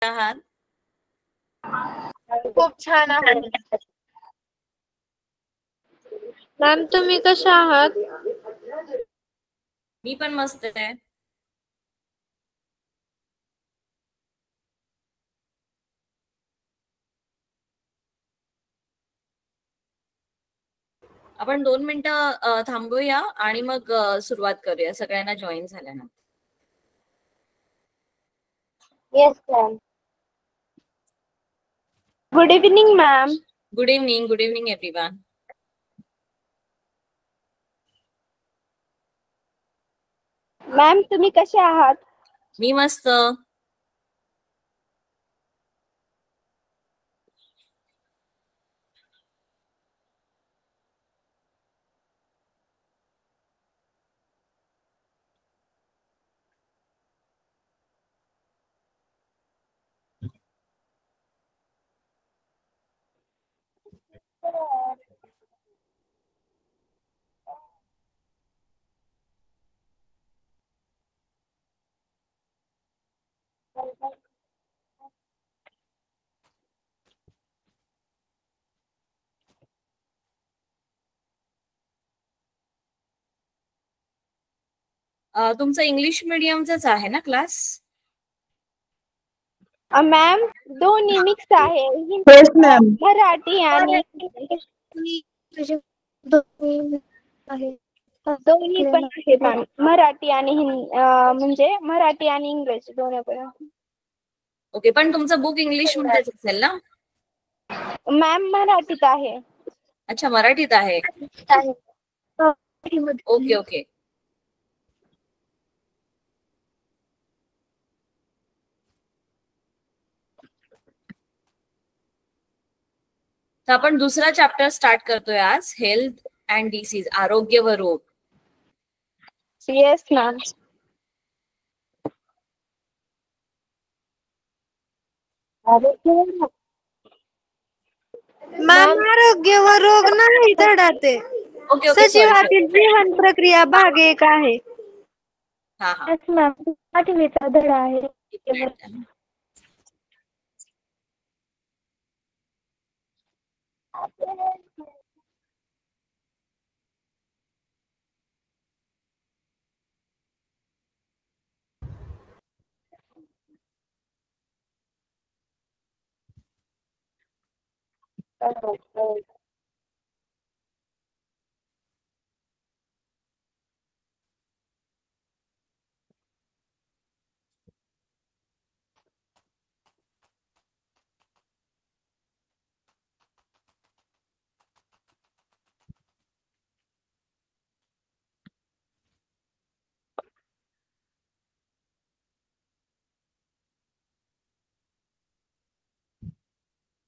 आहात? खूप छान आहे मॅम. तुम्ही कशा आहात? मी पण मस्त आहे. आपण 2 मिनिटं थांबूया आणि मग सुरुवात करूया सगळ्यांना जॉईन झाल्यानंतर. Yes ma'am. Good evening ma'am. Good evening everyone. Ma'am तुम्ही कसे आहात? मी मस्त. तुमचं इंग्लिश मीडियमचाच आहे ना क्लास? मॅम दोन्ही मिक्स आहे. Yes ma'am. मराठी आणि दोन्ही पण आहे मॅम. मराठी आणि म्हणजे मराठी आणि इंग्लिश दोन्ही पण. ओके, पण तुमचं बुक इंग्लिश मध्येच असेल ना? मॅम मराठीत आहे. अच्छा, मराठीत आहे. Okay okay. तर आपण दुसरा चॅप्टर स्टार्ट करतोय आज, हेल्थ अँड डिसीज, आरोग्य व रोग. Yes ma'am. मॅम आरोग्य व रोग नाही धडा ते. ओके ओके, सजीवातील जीवन प्रक्रिया भाग 1 आहे. हा हा. Yes ma'am. आठवीचा धडा आहे. एक मिनिट.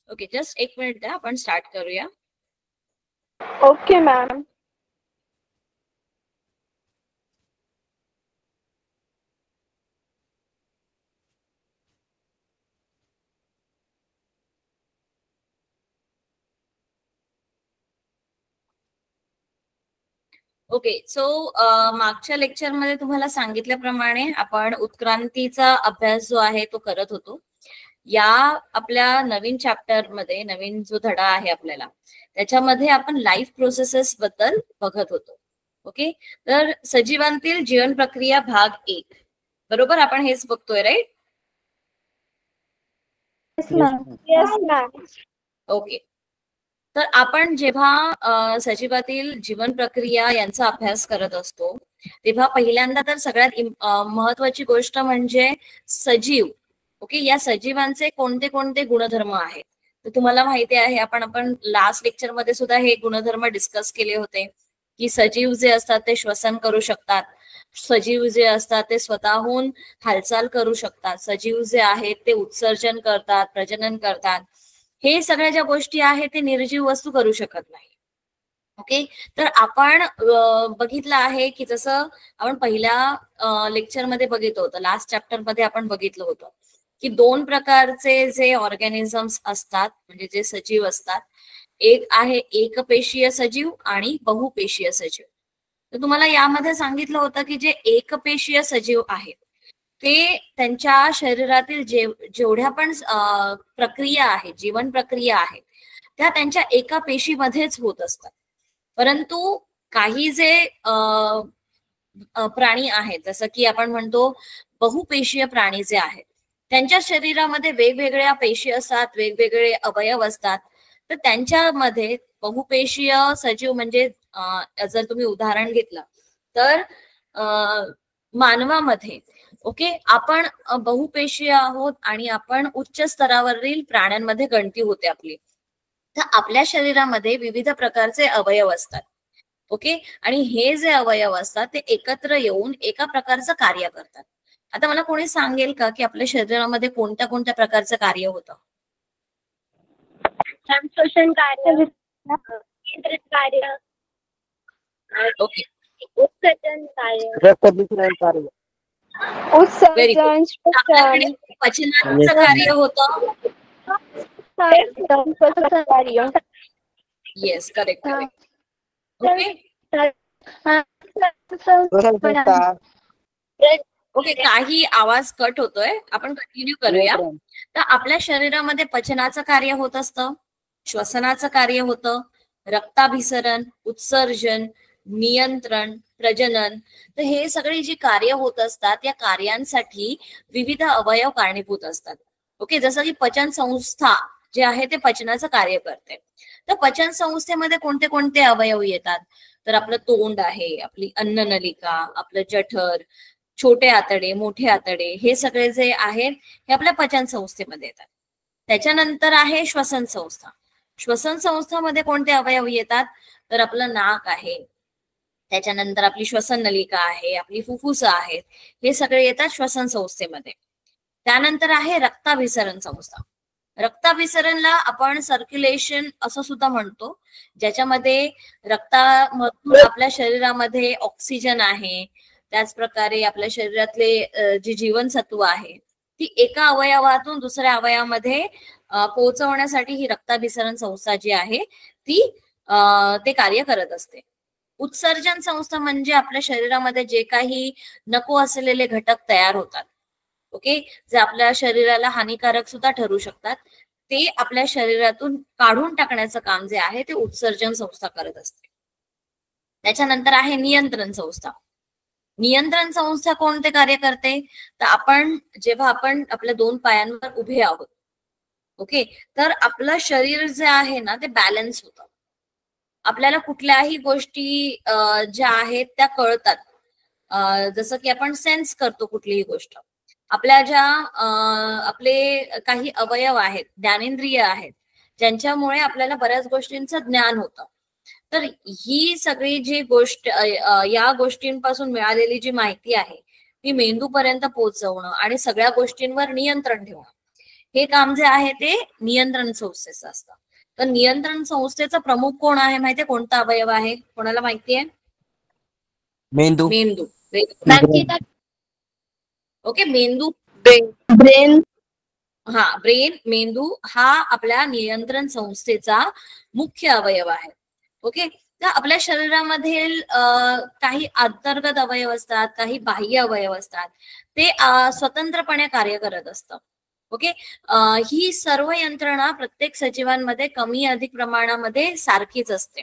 ओके, जस्ट एक मिनिट द्या, आपण स्टार्ट करूया. Okay ma'am. ओके, सो मागच्या लेक्चरमध्ये तुम्हाला सांगितल्याप्रमाणे आपण उत्क्रांतीचा अभ्यास जो आहे तो करत होतो. या आपल्या नवीन चॅप्टर मध्ये, नवीन जो धडा आहे आपल्याला, त्याच्यामध्ये आपण लाईफ प्रोसेसेस बद्दल बघत होतो. ओके, तर सजीवांतील जीवन प्रक्रिया भाग 1, बरोबर आपण हेच बघतोय, राईट? Yes ma'am. ओके, तर आपण जेव्हा सजीवातील जीवन प्रक्रिया यांचा अभ्यास करत असतो तेव्हा पहिल्यांदा तर सगळ्यात महत्वाची गोष्ट म्हणजे सजीव. ओके, या सजीवांचे कोणते कोणते गुणधर्म आहेत तर तुम्हाला माहिती आहे, आपण लास्ट लेक्चर मध्ये सुद्धा हे गुणधर्म डिस्कस केले होते की सजीव जे असतात ते श्वसन करू शकतात, सजीव जे असतात ते स्वतःहून हालचाल करू शकतात, सजीव जे आहेत ते उत्सर्जन करतात, प्रजनन करतात. हे सगळ्या ज्या गोष्टी आहेत ते निर्जीव वस्तू करू शकत नाही. ओके, तर आपण बघितलं आहे की जसं आपण पहिल्या लेक्चरमध्ये बघितलं होतं, लास्ट चॅप्टर मध्ये आपण बघितलं होतं की 2 प्रकारचे जे ऑर्गॅनिझम्स असतात, म्हणजे जे सजीव असतात, एक आहे एकपेशीय सजीव आणि बहुपेशीय सजीव. तर तुम्हाला यामध्ये सांगितलं होतं की जे एकपेशीय सजीव आहेत ते त्यांच्या शरीरातील जेवढ्या पण प्रक्रिया आहेत, जीवन प्रक्रिया आहेत, त्या त्यांच्या एका पेशीमध्येच होत असतात. परंतु काही जे प्राणी आहेत, जसं की आपण म्हणतो बहुपेशीय प्राणी जे आहेत, त्यांच्या शरीरामध्ये वेगवेगळ्या पेशी असतात, वेगवेगळे अवयव असतात. तर त्यांच्यामध्ये बहुपेशीय सजीव म्हणजे जर तुम्ही उदाहरण घेतलं तर मानवामध्ये ओके आपण बहुपेशीय आहोत आणि आपण उच्च स्तरावरील प्राण्यांमध्ये गणती होते आपली. तर आपल्या शरीरामध्ये विविध प्रकारचे अवयव असतात. ओके, आणि हे जे अवयव असतात ते एकत्र येऊन एका प्रकारचं कार्य करतात. आता मला कोणी सांगेल का की आपल्या शरीरामध्ये कोणत्या कोणत्या प्रकारचं कार्य होतं? संश्लेषण कार्य, नियंत्रण कार्य, ओके, उत्सर्जन कार्य, रक्तभिसरण कार्य, उत्सर्जन, आपल्याकडे पचनाचं कार्य होतं. कार्य. Yes, correct correct. Okay okay, काही आवाज कट होतोय, आपण कंटिन्यू करूया. तर आपल्या शरीरामध्ये पचनाचं कार्य होत असतं, श्वसनाचं कार्य होतं, रक्ताभिसरण, उत्सर्जन, नियंत्रण, प्रजनन. तर हे सगळी जी कार्य होत असतात या कार्यांसाठी विविध अवयव कारणीभूत असतात. ओके, जसं की पचन संस्था जे आहे ते पचनाचं कार्य करते. तर पचन संस्थेमध्ये कोणते कोणते अवयव येतात? तर आपलं तोंड आहे, आपली अन्ननलिका, आपलं जठर, छोटे आतडे, मोठे आतडे, हे सगळे जे आहेत हे आपल्या पचन संस्थेमध्ये येतात. त्याच्यानंतर आहे श्वसन संस्था. श्वसन संस्थामध्ये कोणते अवयव येतात? तर आपलं नाक आहे, त्याच्यानंतर आपली श्वसन नलिका आहे, आपली फुफ्फुस आहेत, हे सगळे येतात श्वसन संस्थेमध्ये. त्यानंतर आहे रक्ताभिसरण संस्था. रक्ताभिसरणला आपण सर्क्युलेशन असं सुद्धा म्हणतो, ज्याच्यामध्ये रक्तामधून आपल्या शरीरामध्ये ऑक्सिजन आहे, त्याच प्रकारे आपल्या शरीरातले जी जीवनसत्व आहे ती एका अवयवातून दुसऱ्या अवयवामध्ये पोहोचवण्यासाठी ही रक्ताभिसरण संस्था जी आहे ती ते कार्य करत असते. उत्सर्जन संस्था म्हणजे आपल्या शरीरामध्ये जे काही नको असलेले घटक तयार होतात, ओके, जे आपल्या शरीराला हानिकारक सुद्धा ठरू शकतात, ते आपल्या शरीरातून काढून टाकण्याचं काम जे आहे ते उत्सर्जन संस्था करत असते. त्याच्यानंतर आहे नियंत्रण संस्था. नियंत्रण संस्था कोणते कार्य करते? तर जेव्हा आपण आपल्या दोन पायांवर उभे आहोत, ओके, तर आपलं शरीर जे आहे ना ते बॅलन्स होतं. आपल्याला कुठल्याही गोष्टी ज्या आहेत त्या कळतात, जसं की आपण सेन्स करतो कुठलीही गोष्ट. आपल्या ज्या आपले काही अवयव आहेत, ज्ञानेंद्रिय आहेत, ज्यांच्यामुळे आपल्याला बऱ्याच गोष्टींचं ज्ञान होतं. तर ही सगळी जी गोष्ट या गोष्टींपासून मिळालेली जी माहिती आहे ती मेंदूपर्यंत पोहोचवणं आणि सगळ्या गोष्टींवर नियंत्रण ठेवणं, हे काम जे आहे ते नियंत्रण संस्थेचं असतं. तर नियंत्रण संस्थेचा प्रमुख कोण आहे माहितीये? कोणता अवयव आहे? कोणाला माहितीये? मेंदू. मेंदू. ओके, मेंदू, ब्रेन, हा, ब्रेन, मेंदू हा आपल्या नियंत्रण संस्थेचा मुख्य अवयव आहे. ओके, तर आपल्या शरीरामधील काही अंतर्गत अवयव असतात, काही बाह्य अवयव असतात, ते स्वतंत्रपणे कार्य करत असतं. ओके, ही सर्व यंत्रणा प्रत्येक सजीवांमध्ये कमी अधिक प्रमाणामध्ये सारखीच असते.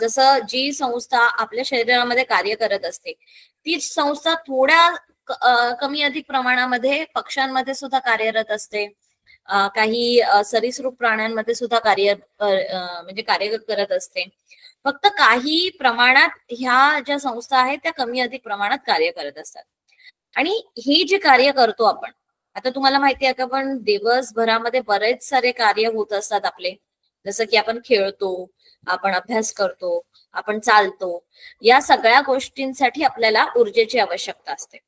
जसं जी संस्था आपल्या शरीरामध्ये कार्य करत असते ती संस्था थोड्या कमी अधिक प्रमाणामध्ये पक्ष्यांमध्ये सुद्धा कार्यरत असते, काही सरीसृप प्राण्यांमध्ये सुद्धा कार्य करत असते. फक्त काही प्रमाणात ह्या ज्या संस्था आहेत त्या कमी अधिक प्रमाणात कार्य करत असतात. आणि ही जी कार्य करतो आपण, आता तुम्हाला माहिती आहे का, पण दिवसभरामध्ये बरेच सारे कार्य होत असतात आपले, जसं की आपण खेळतो, आपण अभ्यास करतो, आपण चालतो, या सगळ्या गोष्टींसाठी आपल्याला ऊर्जेची आवश्यकता असते.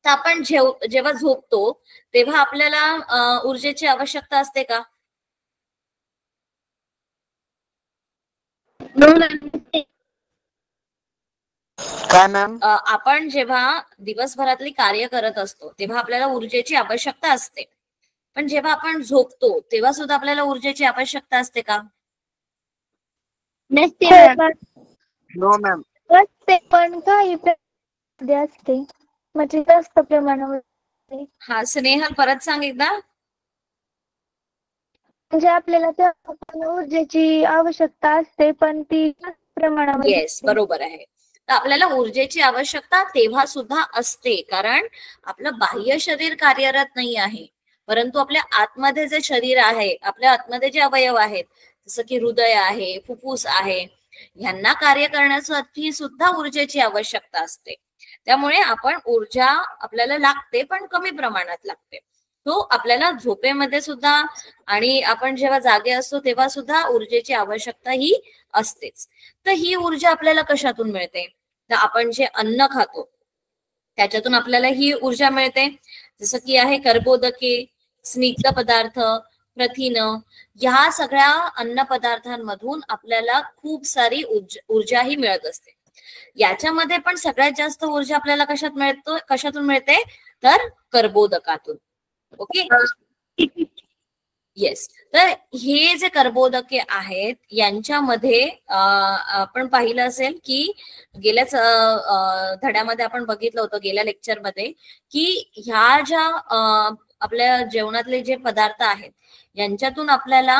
तर आपण जेव्हा झोपतो तेव्हा आपल्याला ऊर्जेची आवश्यकता असते का? काय मॅम? आपण जेव्हा दिवसभरातली कार्य करत असतो तेव्हा आपल्याला ऊर्जेची आवश्यकता असते, पण जेव्हा आपण झोपतो तेव्हा सुद्धा आपल्याला ऊर्जेची आवश्यकता असते का? नसते. No ma'am. असते पण काही असते. म्हणजे जास्त प्रमाणावर हा स्नेहल परत सांग एकदा. म्हणजे आपल्याला त्या ऊर्जेची आवश्यकता असते पण ती जास्त प्रमाणावर येस, बरोबर आहे. तर आपल्याला ऊर्जेची आवश्यकता तेव्हा सुद्धा असते, कारण आपलं बाह्य शरीर कार्यरत नाही आहे, परंतु आपल्या आतमध्ये जे शरीर आहे, आपल्या आतमध्ये जे अवयव आहेत, जसं की हृदय आहे, फुफ्फुस आहे, ह्यांना कार्य करण्यासाठी सुद्धा ऊर्जेची आवश्यकता असते. त्यामुळे आपण ऊर्जा आपल्याला लागते, पण कमी प्रमाणात लागते. तो आपल्याला झोपेमध्ये सुद्धा आणि आपण जेव्हा जागे असतो तेव्हा सुद्धा ऊर्जेची आवश्यकता ही असतेच. तर ही ऊर्जा आपल्याला कशातून मिळते? तर आपण जे अन्न खातो त्याच्यातून आपल्याला ही ऊर्जा मिळते. जसं की आहे कर्बोदके, स्निग्ध पदार्थ, प्रथिन, ह्या सगळ्या अन्न पदार्थांमधून आपल्याला खूप सारी ऊर्जा ही मिळत असते. याच्यामध्ये पण सगळ्यात जास्त ऊर्जा आपल्याला कशातून मिळते? तर कर्बोदकातून. Okay, yes. तर हे जे कर्बोदके आहेत यांच्यामध्ये आपण पाहिलं असेल की गेल्याच धड्यामध्ये आपण बघितलं होतं, गेल्या लेक्चरमध्ये, की ह्या ज्या आपल्या जेवणातले जे पदार्थ आहेत यांच्यातून आपल्याला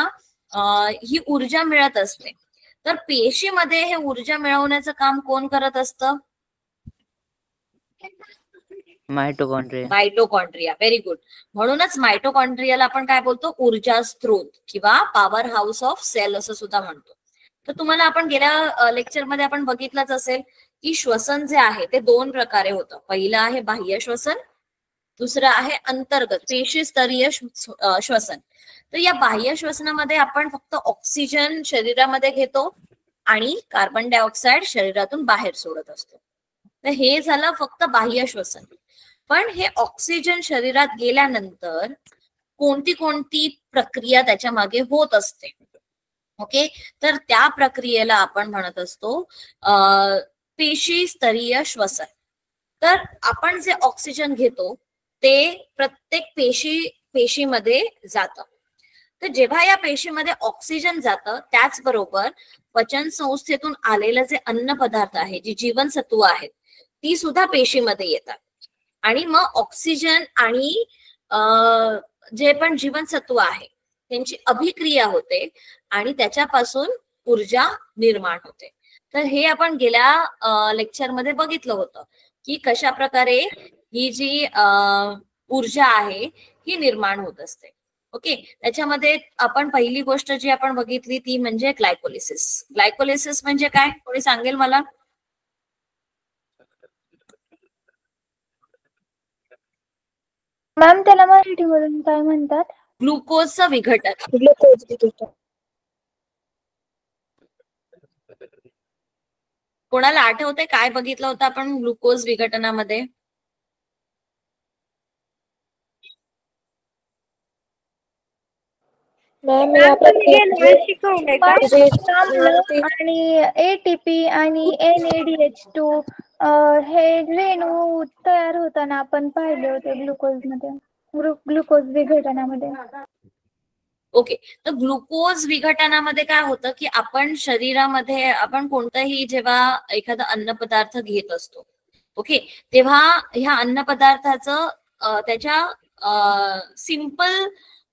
ही ऊर्जा मिळत असते. तर पेशीमध्ये हे ऊर्जा मिळवण्याचं काम कोण करत असतं? मायटोकॉन्ड्रिया. Very good. म्हणूनच मायटोकॉन्ड्रियाला आपण काय बोलतो? ऊर्जा स्त्रोत किंवा पॉवर हाऊस ऑफ सेल असं सुद्धा म्हणतो. तर तुम्हाला आपण गेल्या लेक्चरमध्ये आपण बघितलंच असेल की श्वसन जे आहे ते 2 प्रकारे होतं. पहिलं आहे बाह्य श्वसन, दुसरं आहे अंतर्गत पेशीस्तरीय श्वसन. तर या बाह्य श्वसनामध्ये आपण फक्त ऑक्सिजन शरीरामध्ये घेतो आणि कार्बन डायऑक्साईड शरीरातून बाहेर सोडत असतो. तर हे झालं फक्त बाह्य श्वसन. पण हे ऑक्सिजन शरीरात गेल्यानंतर कोणती प्रक्रिया त्याच्या मागे होत असते. ओके, तर त्या प्रक्रियेला आपण म्हणत असतो पेशीस्तरीय श्वसन. तर आपण जे ऑक्सिजन घेतो ते प्रत्येक पेशीमध्ये जातं. तर जेव्हा या पेशीमध्ये ऑक्सिजन जातं त्याचबरोबर पचन संस्थेतून आलेलं जे अन्न पदार्थ आहे, जी जीवनसत्व आहेत, ती सुद्धा पेशीमध्ये येतात. आणि मग ऑक्सिजन आणि जे पण जीवनसत्व आहे त्यांची अभिक्रिया होते आणि त्याच्यापासून ऊर्जा निर्माण होते. तर हे आपण गेल्या लेक्चरमध्ये बघितलं होतं की कशा प्रकारे ही जी ऊर्जा आहे ही निर्माण होत असते. ओके, त्याच्यामध्ये आपण पहिली गोष्ट जी आपण बघितली ती म्हणजे ग्लायकोलिसिस. ग्लायकोलिसिस म्हणजे काय? कोणी सांगेल मला? मॅम त्याला मराठीमधून काय म्हणतात? ग्लुकोजचं विघटन. कोणाला आठवते काय बघितलं होतं आपण ग्लुकोज विघटनामध्ये? आणि ATP आणि NADH2 हे रेणू तयार होताना आपण पाहिले होते ग्लुकोज विघटनामध्ये. ओके, तर ग्लुकोज विघटनामध्ये काय होतं की आपण शरीरामध्ये आपण कोणताही जेव्हा एखादा अन्नपदार्थ घेत असतो, ओके, तेव्हा ह्या अन्नपदार्थाचं त्याच्या सिंपल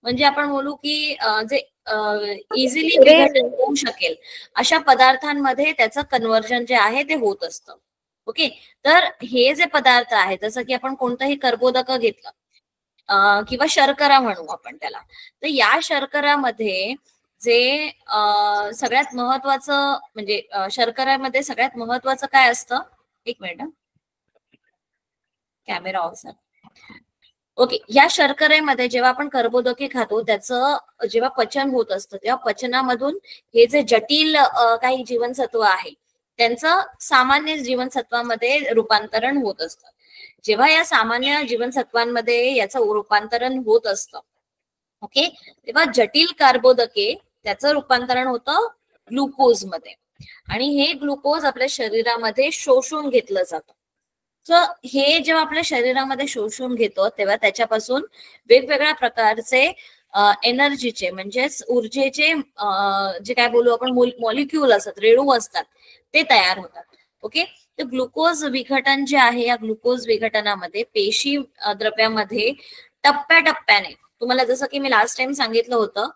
म्हणजे आपण बोलू की जे इझिली विघटन होऊ शकेल अशा पदार्थांमध्ये त्याचं कन्व्हर्जन जे आहे ते होत असतं. ओके, तर हे जे पदार्थ आहेत, जसं की आपण कोणतंही कर्बोदक घेतलं किंवा शर्करा म्हणू आपण त्याला, तर या शर्करामध्ये जे सगळ्यात महत्वाचं म्हणजे शर्करामध्ये सगळ्यात महत्वाचं काय असतं? एक मिनिट, कॅमेरा ऑफ झाला. ओके, या शर्करेमध्ये जेव्हा आपण कर्बोदके खातो त्याचं जेव्हा पचन होत असतं तेव्हा पचनामधून हे जे जटिल काही जीवनसत्व आहे त्यांचं सामान्य जीवनसत्वामध्ये रूपांतरण होत असतं. जेव्हा या सामान्य जीवनसत्वांमध्ये याचं रूपांतरण होत असतं, ओके, तेव्हा जटिल कार्बोदके त्याचं रूपांतरण होतं ग्लुकोज मध्ये आणि हे ग्लुकोज आपल्या शरीरामध्ये शोषून घेतलं जातं. तर हे जेव्हा आपल्या शरीरामध्ये शोषून घेतो तेव्हा त्याच्यापासून वेगवेगळ्या प्रकारचे एनर्जीचे म्हणजेच ऊर्जेचे जे काय बोलू आपण मॉलिक्यूल असतात, रेणू असतात, ते तयार होतात. ओके, तर ग्लुकोज विघटन जे आहे या ग्लुकोज विघटनामध्ये पेशी द्रव्यामध्ये टप्प्याटप्प्याने, तुम्हाला जसं की मी लास्ट टाइम सांगितलं होतं,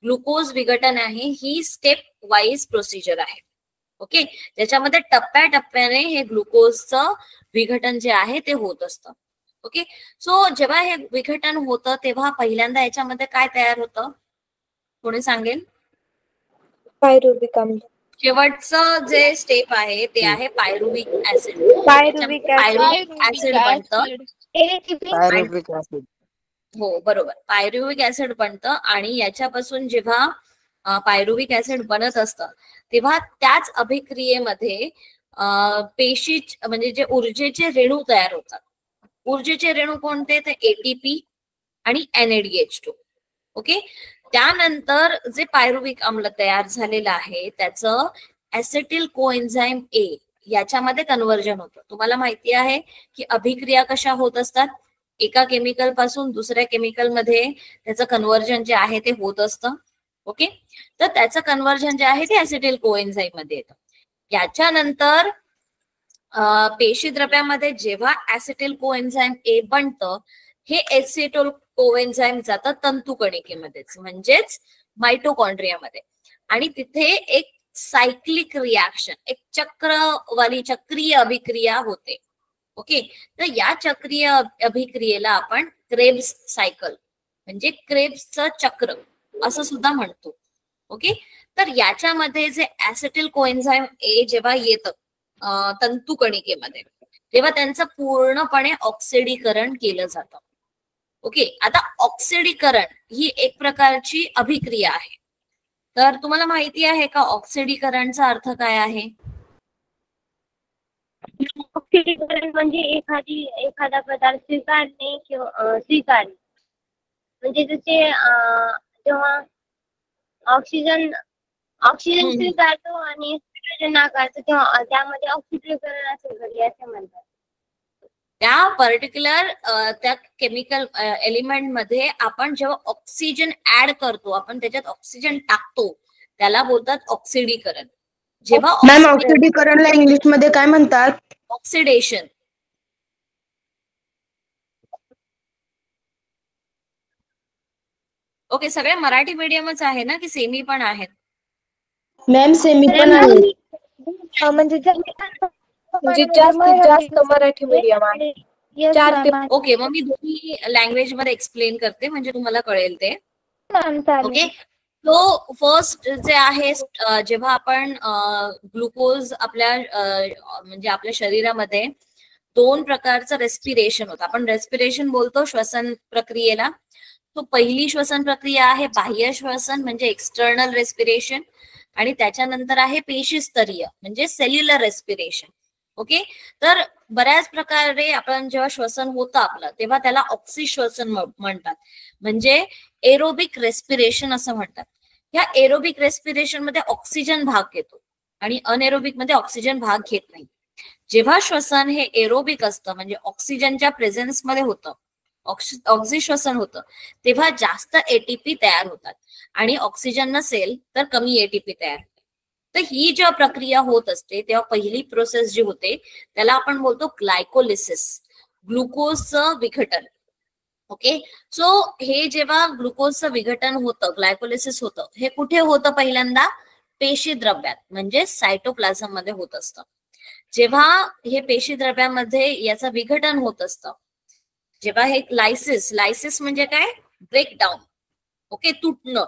ग्लुकोज विघटन आहे ही स्टेप वाईज प्रोसिजर आहे. ओके, ज्याच्यामध्ये टप्प्याटप्प्याने हे ग्लुकोजचं विघटन जे आहे ते होत असतं. ओके, सो जेव्हा हे विघटन होतं तेव्हा पहिल्यांदा याच्यामध्ये काय तयार होतं, कोणी सांगेल? पायरुविक आम्ल. शेवटचं जे स्टेप आहे ते आहे pyruvic acid. Pyruvic pyruvic acid बनतं. Pyruvic acid. हो बरोबर, पायरुविक ऍसिड बनतं आणि याच्यापासून जेव्हा पायरुविक ऍसिड बनत असतं तेव्हा त्याच अभिक्रियेमध्ये पेशी म्हणजे जे ऊर्जेचे रेणू तयार होतात. ऊर्जेचे रेणू कोणते? तर एटीपी आणि NADH2. ओके, त्यानंतर जे पायरुविक आम्ल तयार झालेलं आहे त्याचं ऍसेटिल कोएन्झाइम A याच्यामध्ये कन्व्हर्जन होतं. तुम्हाला माहिती आहे की अभिक्रिया कशा होत असतात, एका केमिकल पासून दुसऱ्या केमिकल मध्ये त्याचं कन्व्हर्जन जे आहे ते होत असतं. ओके, तर त्याचं कन्व्हर्जन जे आहे ते ऍसेटिल कोएन्झाइम मध्ये येतं. याच्यानंतर पेशी द्रव्यामध्ये जेव्हा ऍसेटिल कोएन्झाइम A बनतं, हे ऍसेटिल कोएन्झाइम जातं तंतुकणिकेमध्येच म्हणजेच मायटोकॉन्ड्रियामध्ये, आणि तिथे एक सायक्लिक रिॲक्शन, एक चक्रीय अभिक्रिया होते. ओके, तर या चक्रीय अभिक्रियेला आपण क्रेब्स सायकल म्हणजे क्रेब्सचं चक्र असं सुद्धा म्हणतो. ओके, तर याच्यामध्ये जे ऍसेटिल कोएन्झाइम A जेव्हा येतं तंतुकणिकेमध्ये तेव्हा त्यांचं पूर्णपणे ऑक्सिडीकरण केलं जातं. ओके, आता ऑक्सिडीकरण ही एक प्रकारची अभिक्रिया आहे. तर तुम्हाला माहिती आहे का ऑक्सिडीकरणचा अर्थ काय आहे? ऑक्सिडीकरण म्हणजे एखादा पदार्थ स्वीकारणे किंवा स्वीकारणे, म्हणजे जसे जेव्हा ऑक्सिजन स्वीकारतो आणि हायड्रोजन नाकारतो तेव्हा त्यामध्ये ऑक्सिडीकरण असे म्हणतात. त्या पर्टिक्युलर त्या केमिकल एलिमेंट मध्ये आपण जेव्हा ऑक्सिजन ऍड करतो, आपण त्याच्यात ऑक्सिजन टाकतो, त्याला बोलतात ऑक्सिडीकरण. जेव्हा मॅम ऑक्सिडीकरणला इंग्लिश मध्ये काय म्हणतात? ऑक्सिडेशन. ओके, सगळे मराठी मीडियमच आहे ना की सेमी पण आहेत? मॅम सेमी पण आहे. म्हणजे जास्तीत जास्त मराठी मीडियम आहे. ओके, मग मी दोन्ही लँग्वेज मध्ये एक्सप्लेन करते म्हणजे तुम्हाला कळेल ते. ओके, तो फर्स्ट जे आहे जेव्हा आपण ग्लुकोज आपल्या म्हणजे आपल्या शरीरामध्ये दोन प्रकारचं रेस्पिरेशन होतं. आपण रेस्पिरेशन बोलतो श्वसन प्रक्रियेला. तो पहिली श्वसन प्रक्रिया आहे बाह्य श्वसन म्हणजे एक्सटर्नल रेस्पिरेशन, आणि त्याच्यानंतर आहे पेशीस्तरीय म्हणजे सेल्युलर रेस्पिरेशन. ओके, तर बऱ्याच प्रकारे आपण जेव्हा श्वसन होतं आपलं तेव्हा त्याला ऑक्सिश्वसन म्हणतात, म्हणजे एरोबिक रेस्पिरेशन असं म्हणतात. या एरोबिक रेस्पिरेशन मध्ये ऑक्सिजन भाग घेतो आणि अनएरोबिक मध्ये ऑक्सिजन भाग घेत नाही. जेव्हा श्वसन हे एरोबिक असतं म्हणजे ऑक्सिजनच्या प्रेझेन्स मध्ये होतं, ऑक्सिश्वसन होतं, तेव्हा जास्त एटीपी तयार होतात आणि ऑक्सिजन नसेल तर कमी एटीपी तयार होते. तर ही जेव्हा प्रक्रिया होत असते तेव्हा पहिली प्रोसेस जी होते त्याला आपण बोलतो ग्लायकोलिसिस, ग्लुकोजचं विघटन. ओके, सो हे जेव्हा ग्लुकोजचं विघटन होतं, ग्लायकोलिसिस होतं, हे कुठे होतं? पहिल्यांदा पेशी द्रव्यात म्हणजे सायटोप्लाझम मध्ये होत असतं. जेव्हा हे पेशी द्रव्यामध्ये याचं विघटन होत असतं, जेव्हा हे लायसिस म्हणजे काय? ब्रेकडाऊन. ओके, तुटणं.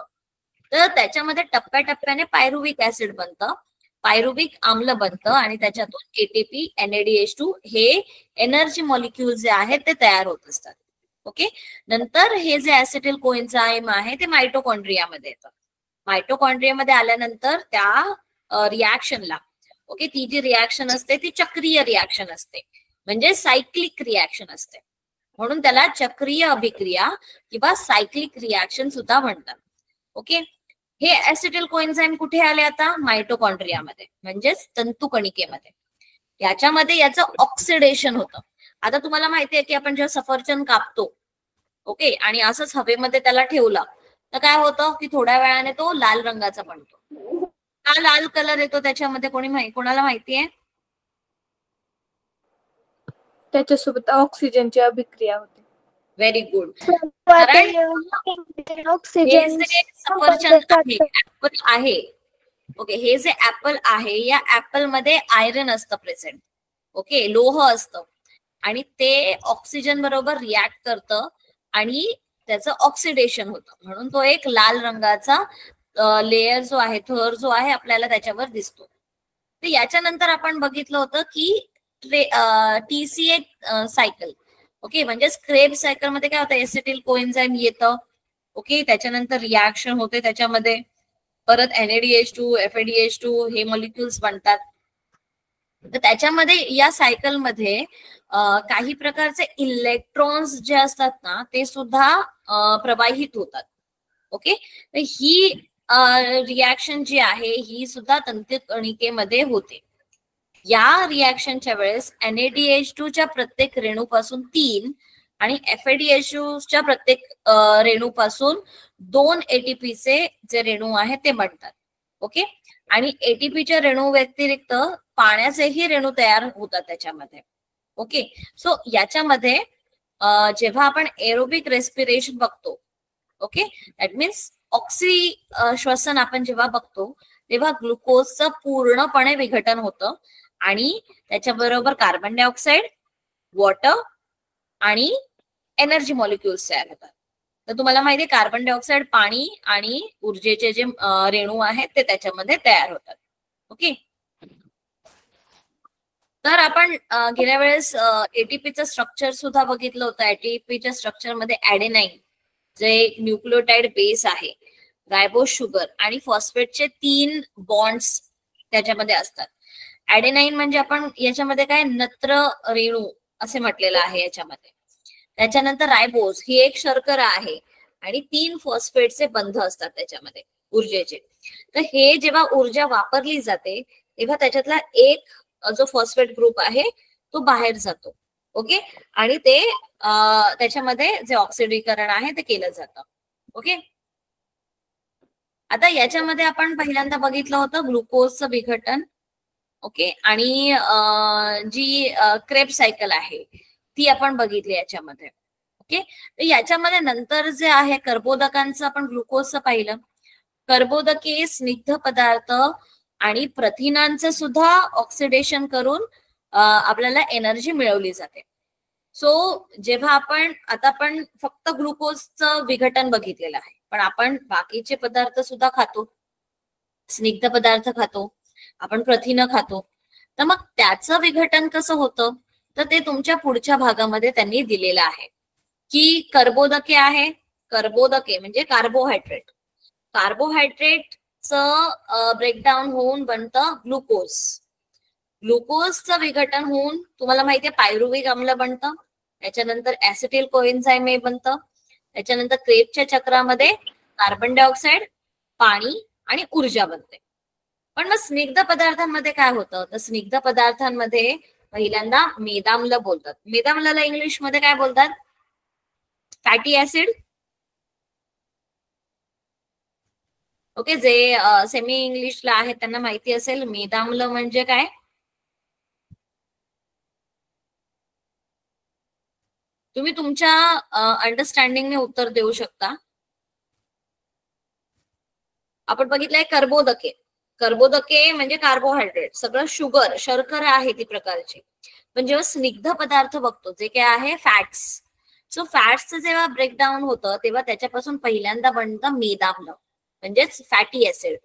तर त्याच्यामध्ये टप्प्याटप्प्याने पायरुविक ऍसिड बनतं, पायरुविक आम्ल बनतं आणि त्याच्यातून एटीपी NADH2 हे एनर्जी मॉलिक्यूल जे आहेत ते तयार होत असतात. ओके, नंतर हे जे ऍसेटिल कोएन्झाइम आहे ते मायटोकॉन्ड्रियामध्ये येतं. मायटोकॉन्ड्रियामध्ये आल्यानंतर त्या रिॲक्शनला, ओके, ती जी रिॲक्शन असते ती चक्रीय रिॲक्शन असते म्हणजे सायक्लिक रिॲक्शन असते, म्हणून त्याला चक्रीय अभिक्रिया किंवा सायक्लिक रिॲक्शन सुद्धा म्हणतात. ओके, हे ऍसेटिल कोएन्झाइम कुठे आले आता? मायटोकॉन्ड्रियामध्ये म्हणजेच तंतुकणिकेमध्ये. याच्यामध्ये याचं ऑक्सिडेशन होतं. आता तुम्हाला माहिती आहे की आपण जेव्हा सफरचंद कापतो, ओके, आणि असंच हवेमध्ये त्याला ठेवला तर काय होतं की थोड्या वेळाने तो लाल रंगाचा बनतो. हा लाल कलर येतो त्याच्यामध्ये कोणाला माहिती आहे? त्याच्यासोबत ऑक्सिजनची अभिक्रिया होते. Very good. हे ऑक्सिजन जे सफरचंद आहे, ऍपल आहे, ओके, हे जे ऍपल आहे या ऍपल मध्ये आयरन असतं प्रेझेंट, ओके, लोह असतं आणि ते ऑक्सिजन बरोबर रिॲक्ट करतं आणि त्याचं ऑक्सिडेशन होतं, म्हणून तो एक लाल रंगाचा लेयर जो आहे, थर जो आहे आपल्याला त्याच्यावर दिसतो. तर याच्यानंतर आपण बघितलं होतं की TCA सायकल, ओके, म्हणजे क्रेब्स सायकल मध्ये काय होतं, एसिटिल कोएन्झाइम येतं, ओके, त्याच्यानंतर रिॲक्शन होते त्याच्यामध्ये, परत NADH2 FADH2 हे मॉलिक्युल्स बनतात. तर त्याच्यामध्ये या सायकल मध्ये काही प्रकारचे इलेक्ट्रॉन्स जे असतात ना ते सुद्धा प्रवाहित होतात, ओके. तर ही रिॲक्शन जी आहे ही सुद्धा तंतुकणिकेमध्ये होते. या रिॲक्शनच्या वेळेस NADH2 च्या प्रत्येक रेणूपासून 3 आणि FADH2 च्या प्रत्येक रेणूपासून 2 ATPचे जे रेणू आहेत ते बनतात, ओके. आणि ATPच्या रेणू व्यतिरिक्त पाण्याचेही रेणू तयार होतात त्याच्यामध्ये, ओके. सो याच्यामध्ये जेव्हा आपण एरोबिक रेस्पिरेशन बघतो, ओके, दॅट मीन्स श्वसन आपण जेव्हा बघतो तेव्हा ग्लुकोजचं पूर्णपणे विघटन होतं आणि त्याच्याबरोबर कार्बन डायऑक्साईड, वॉटर आणि एनर्जी मॉलिक्युल्स तयार होतात. तर तुम्हाला माहिती आहे कार्बन डायऑक्साईड, पाणी आणि ऊर्जेचे जे रेणू आहेत ते त्याच्यामध्ये तयार होतात, ओके. तर आपण गेल्या वेळेस ATPचं स्ट्रक्चर सुद्धा बघितलं होतं. ATPच्या स्ट्रक्चर मध्ये ऍडेनाइन जे न्यूक्लियोटाइड बेस आहे, रायबोस शुगर आणि फॉस्फेटचे 3 बॉन्ड्स त्याच्यामध्ये असतात. ऍडेनाइन म्हणजे आपण याच्यामध्ये काय नत्र रेणू असे म्हटलेलं आहे याच्यामध्ये. त्याच्यानंतर रायबोस ही एक शर्करा आहे आणि 3 फॉस्फेटचे बंध असतात त्याच्यामध्ये ऊर्जेचे. तर हे जेव्हा ऊर्जा वापरली जाते तेव्हा त्याच्यातला एक जो फॉस्फेट ग्रुप आहे तो बाहेर जातो, ओके, आणि ते त्याच्यामध्ये जे ऑक्सिडीकरण आहे ते केलं जातं, ओके. आता याच्यामध्ये आपण पहिल्यांदा बघितलं होतं ग्लुकोजचं विघटन, ओके, आणि जी क्रेब्स सायकल आहे ती आपण बघितली याच्यामध्ये, ओके. तर याच्यामध्ये नंतर जे आहे कर्बोदकांचं आपण ग्लुकोजचं पाहिलं. कर्बोदके स्निग्ध पदार्थ आणि प्रथिनांचं सुद्धा ऑक्सिडेशन करून आपल्याला एनर्जी मिळवली जाते. सो जेव्हा आपण फक्त ग्लुकोजचं विघटन बघितलेलं आहे, पण आपण बाकीचे पदार्थ सुद्धा खातो, स्निग्ध पदार्थ खातो, आपण प्रथिनं खातो. तर मग त्याचं विघटन कसं होतं तर ते तुमच्या पुढच्या भागामध्ये त्यांनी दिलेलं आहे की कर्बोदके आहे, कर्बोदके म्हणजे कार्बोहायड्रेट, कार्बोहायड्रेटचं ब्रेकडाऊन होऊन बनतं ग्लुकोज, ग्लुकोजचं विघटन होऊन तुम्हाला माहितीये पायरुविक आम्ल बनतं, त्याच्यानंतर ऍसिटिल कोएन्झाइम ए बनतं, त्याच्यानंतर क्रेबच्या चक्रामध्ये कार्बन डायऑक्साईड, पाणी आणि ऊर्जा बनते. पण मग स्निग्ध पदार्थांमध्ये काय होतं तर स्निग्ध पदार्थांमध्ये पहिल्यांदा मेदाम्ल बोलतात. मेदाम्लाला इंग्लिश मध्ये काय बोलतात? Fatty acid, okay. जे सेमी इंग्लिशला आहेत त्यांना माहिती असेल मेदाम्ल म्हणजे काय. तुम्ही तुमच्या अंडरस्टँडिंगने उत्तर देऊ शकता. आपण बघितलंय कर्बोदके, कर्बोदके म्हणजे कार्बोहायड्रेट, सगळं शुगर, शर्करा आहे ती प्रकारची. पण जेव्हा स्निग्ध पदार्थ बघतो जे काय आहे फॅट्स, सो फॅट्सचं जेव्हा ब्रेकडाऊन होतं तेव्हा त्याच्यापासून पहिल्यांदा बनतं मेदाम्ल म्हणजेच फॅटी ऍसिड.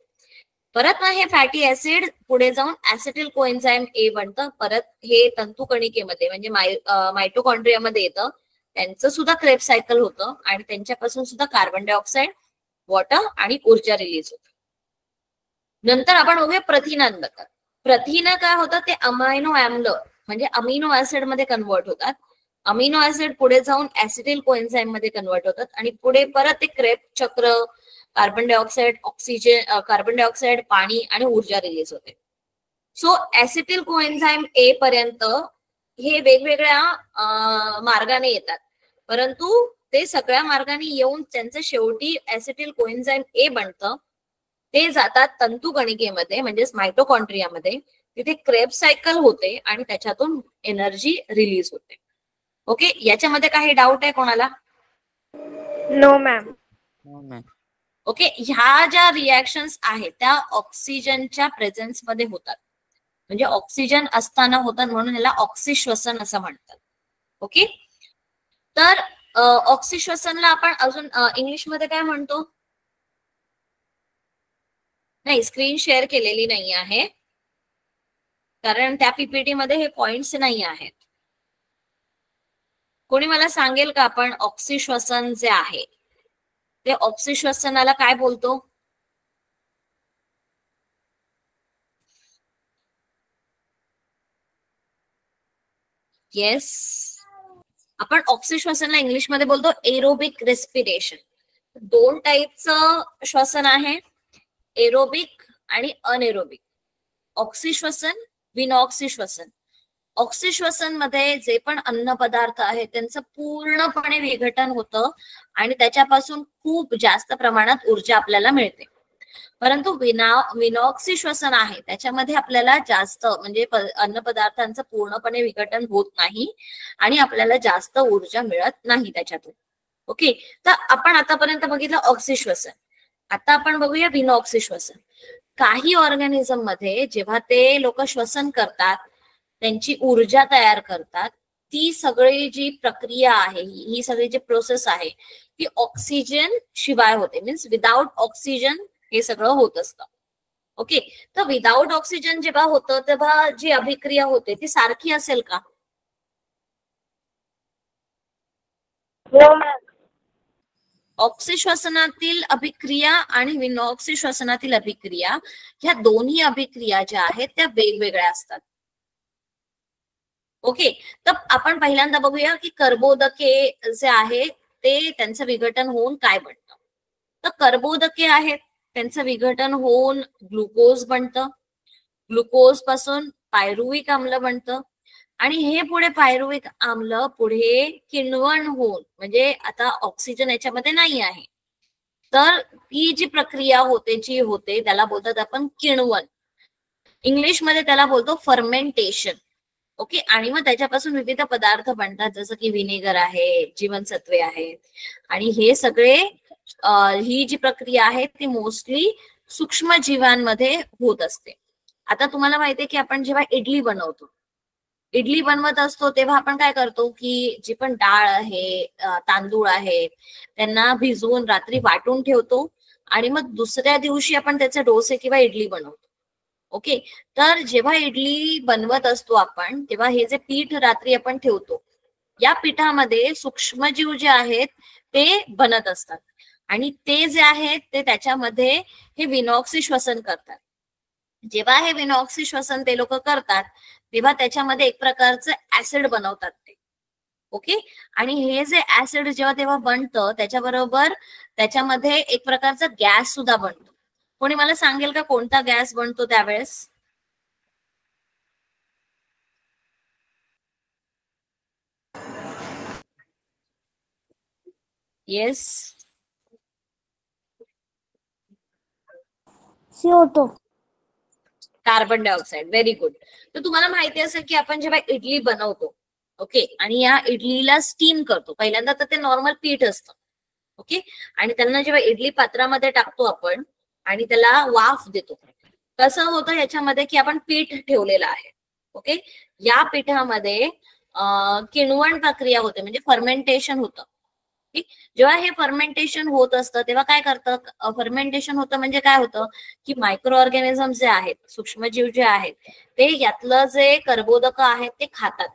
परत ना हे फॅटी ऍसिड पुढे जाऊन ऍसिटिल कोएन्झाइम ए बनतं. परत हे तंतुकणिकेमध्ये म्हणजे मायटोकॉन्ड्रियामध्ये येतं, त्यांचं सुद्धा क्रेब्स सायकल होतं आणि त्यांच्यापासून सुद्धा कार्बन डायऑक्साईड, वॉटर आणि ऊर्जा रिलीज होते. नंतर आपण बघूया प्रथिनांबद्दल. प्रथिन काय होतं ते अमायनो आम्ल म्हणजे अमिनो ऍसिड मध्ये कन्वर्ट होतात. अमिनो ऍसिड पुढे जाऊन ऍसिटिल कोएन्झाइम मध्ये कन्वर्ट होतात आणि पुढे परत ते क्रेब्स चक्र, carbon dioxide, oxygen, carbon dioxide, पाणी आणि ऊर्जा रिलीज होते. सो ऍसिटिल कोएन्झाइम ए पर्यंत हे वेगवेगळ्या मार्गाने येतात, परंतु ते सगळ्या मार्गाने येऊन त्यांचं शेवटी ऍसिटिल कोएन्झाइम ए बनतं. ते जातात तंतुकणिकेमध्ये म्हणजेच मायटोकॉन्ड्रियामध्ये तिथे क्रेब्स सायकल होते आणि त्याच्यातून एनर्जी रिलीज होते. ओके, याच्यामध्ये काही डाऊट आहे कोणाला? No ma'am. ओके, ह्या ज्या रिॲक्शन्स आहेत त्या ऑक्सिजनच्या प्रेझेन्स मध्ये होतात, म्हणजे ऑक्सिजन असताना होतात, म्हणून याला ऑक्सिश्वसन असं म्हणतात. ओके, तर ऑक्सिश्वसनला आपण अजून इंग्लिशमध्ये काय म्हणतो? नाही, स्क्रीन शेअर केलेली नाही आहे कारण त्या पीपीटी मध्ये हे पॉइंट्स नाही आहेत. कोणी मला सांगेल का आपण ऑक्सिश्वसन जे आहे ते ऑक्सिश्वसनाला काय बोलतो? येस, आपण ऑक्सिश्वसनला इंग्लिशमध्ये बोलतो एरोबिक रेस्पिरेशन. 2 टाईपचं श्वसन आहे, एरोबिक आणि अनएरोबिक. ऑक्सिश्वसन, विनॉक्सिश्वसन. ऑक्सिश्वसन मध्ये जे पण अन्न पदार्थ आहेत त्यांचं पूर्णपणे विघटन होतं आणि त्याच्यापासून खूप जास्त प्रमाणात ऊर्जा आपल्याला मिळते. परंतु विनॉक्सिश्वसन आहे त्याच्यामध्ये आपल्याला जास्त म्हणजे अन्न पदार्थांचं पूर्णपणे विघटन होत नाही आणि आपल्याला जास्त ऊर्जा मिळत नाही त्याच्यातून. ओके, तर आपण आतापर्यंत बघितलं ऑक्सिश्वसन. आता आपण बघूया विनॉक्सिश्वसन. काही ऑर्गॅनिझम मध्ये जेव्हा ते लोक श्वसन करतात, त्यांची ऊर्जा तयार करतात, ती सगळी जी प्रक्रिया आहे, ही सगळी जी प्रोसेस आहे ती ऑक्सिजन शिवाय होते. मीन्स विदाउट ऑक्सिजन हे सगळं होत असतं. ओके, तर विदाउट ऑक्सिजन जेव्हा होतं तेव्हा जी अभिक्रिया होते ती सारखी असेल का? No ma'am. ऑक्सिश्वसनातील अभिक्रिया आणि विनॉक्सिश्वसनातील अभिक्रिया ह्या दोन्ही अभिक्रिया ज्या आहेत त्या वेगवेगळ्या असतात. ओके, तर आपण पहिल्यांदा बघूया की कर्बोदके जे आहे ते त्यांचं विघटन होऊन काय बनतं. तर कर्बोदके आहेत त्यांचं विघटन होऊन ग्लुकोज बनतं, ग्लुकोज पासून पायरुविक आम्ल बनतं आणि हे पुढे पायरुविक आम्ल पुढे किण्वन होऊन, म्हणजे आता ऑक्सिजन याच्यामध्ये नाही आहे तर ती जी प्रक्रिया होते त्याला बोलतात आपण किण्वन. इंग्लिशमध्ये त्याला बोलतो फर्मेंटेशन. ओके, आणि मग त्याच्यापासून विविध पदार्थ बनतात जसं की व्हिनेगर आहे, जीवनसत्वे आहेत आणि हे सगळे ही जी प्रक्रिया आहे ती मोस्टली सूक्ष्म जीवांमध्ये होत असते. आता तुम्हाला माहितीये की आपण जेव्हा इडली बनवतो, इडली बनवत असतो तेव्हा आपण काय करतो की जी पण डाळ आहे, तांदूळ आहे, त्यांना भिजवून रात्री वाटून ठेवतो आणि मग दुसऱ्या दिवशी आपण त्याचे डोसे किंवा इडली बनवतो. ओके, तर जेव्हा इडली बनवत असतो आपण तेव्हा हे जे पीठ रात्री आपण ठेवतो या पिठामध्ये सूक्ष्मजीव जे आहेत ते बनत असतात आणि ते जे आहेत ते त्याच्यामध्ये हे विनॉक्सिश्वसन करतात. जेव्हा हे विनॉक्सिश्वसन ते लोक करतात तेव्हा त्याच्यामध्ये एक प्रकारचं ऍसिड बनवतात ते. ओके, आणि हे जे ऍसिड जेव्हा तेव्हा बनतं त्याच्याबरोबर त्याच्यामध्ये एक प्रकारचा गॅस सुद्धा बनतो. कोणी मला सांगेल का कोणता गॅस बनतो त्यावेळेस? Yes, CO2. Carbon dioxide. Very good. तर तुम्हाला माहिती असेल की आपण जेव्हा इडली बनवतो, ओके, आणि या इडलीला स्टीम करतो, पहिल्यांदा तर ते नॉर्मल पीठ असतं. ओके, आणि त्यांना जेव्हा इडली पात्रामध्ये टाकतो आपण आणि त्याला वाफ देतो, कसं होतं याच्यामध्ये की आपण पीठ ठेवलेलं आहे. ओके, या पिठामध्ये किण्वन प्रक्रिया होते म्हणजे फर्मेंटेशन होतं. जेव्हा हे फर्मेंटेशन होत असतं तेव्हा काय करतं, फर्मेंटेशन होतं म्हणजे काय होतं की मायक्रो ऑर्गॅनिझम जे आहेत, सूक्ष्मजीव जे आहेत ते यातलं जे कर्बोदक आहेत ते खातात.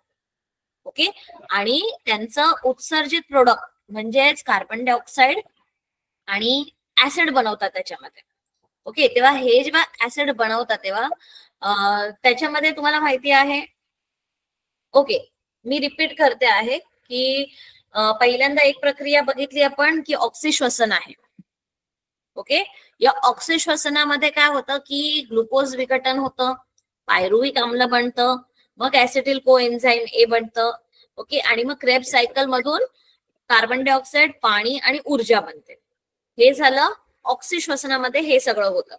ओके, आणि त्यांचं उत्सर्जित प्रोडक्ट म्हणजेच कार्बन डायऑक्साइड आणि ऍसिड बनवतात त्याच्यामध्ये. ओके, तेव्हा हे जेव्हा ऍसिड बनवतात तेव्हा त्याच्यामध्ये तुम्हाला माहिती आहे, ओके मी रिपीट करते आहे की पहिल्यांदा एक प्रक्रिया बघितली आपण की ऑक्सिश्वसन आहे. ओके, या ऑक्सिश्वसनामध्ये काय होतं की ग्लुकोज विघटन होतं, पायरुविक आम्ल बनतं, मग ऍसिटिल कोएन्झाइम ए बनतं. ओके, आणि मग क्रेब्स सायकल मधून कार्बन डायऑक्साइड, पाणी आणि ऊर्जा बनते. हे झालं ऑक्सिश्वसनामध्ये हे सगळं होतं.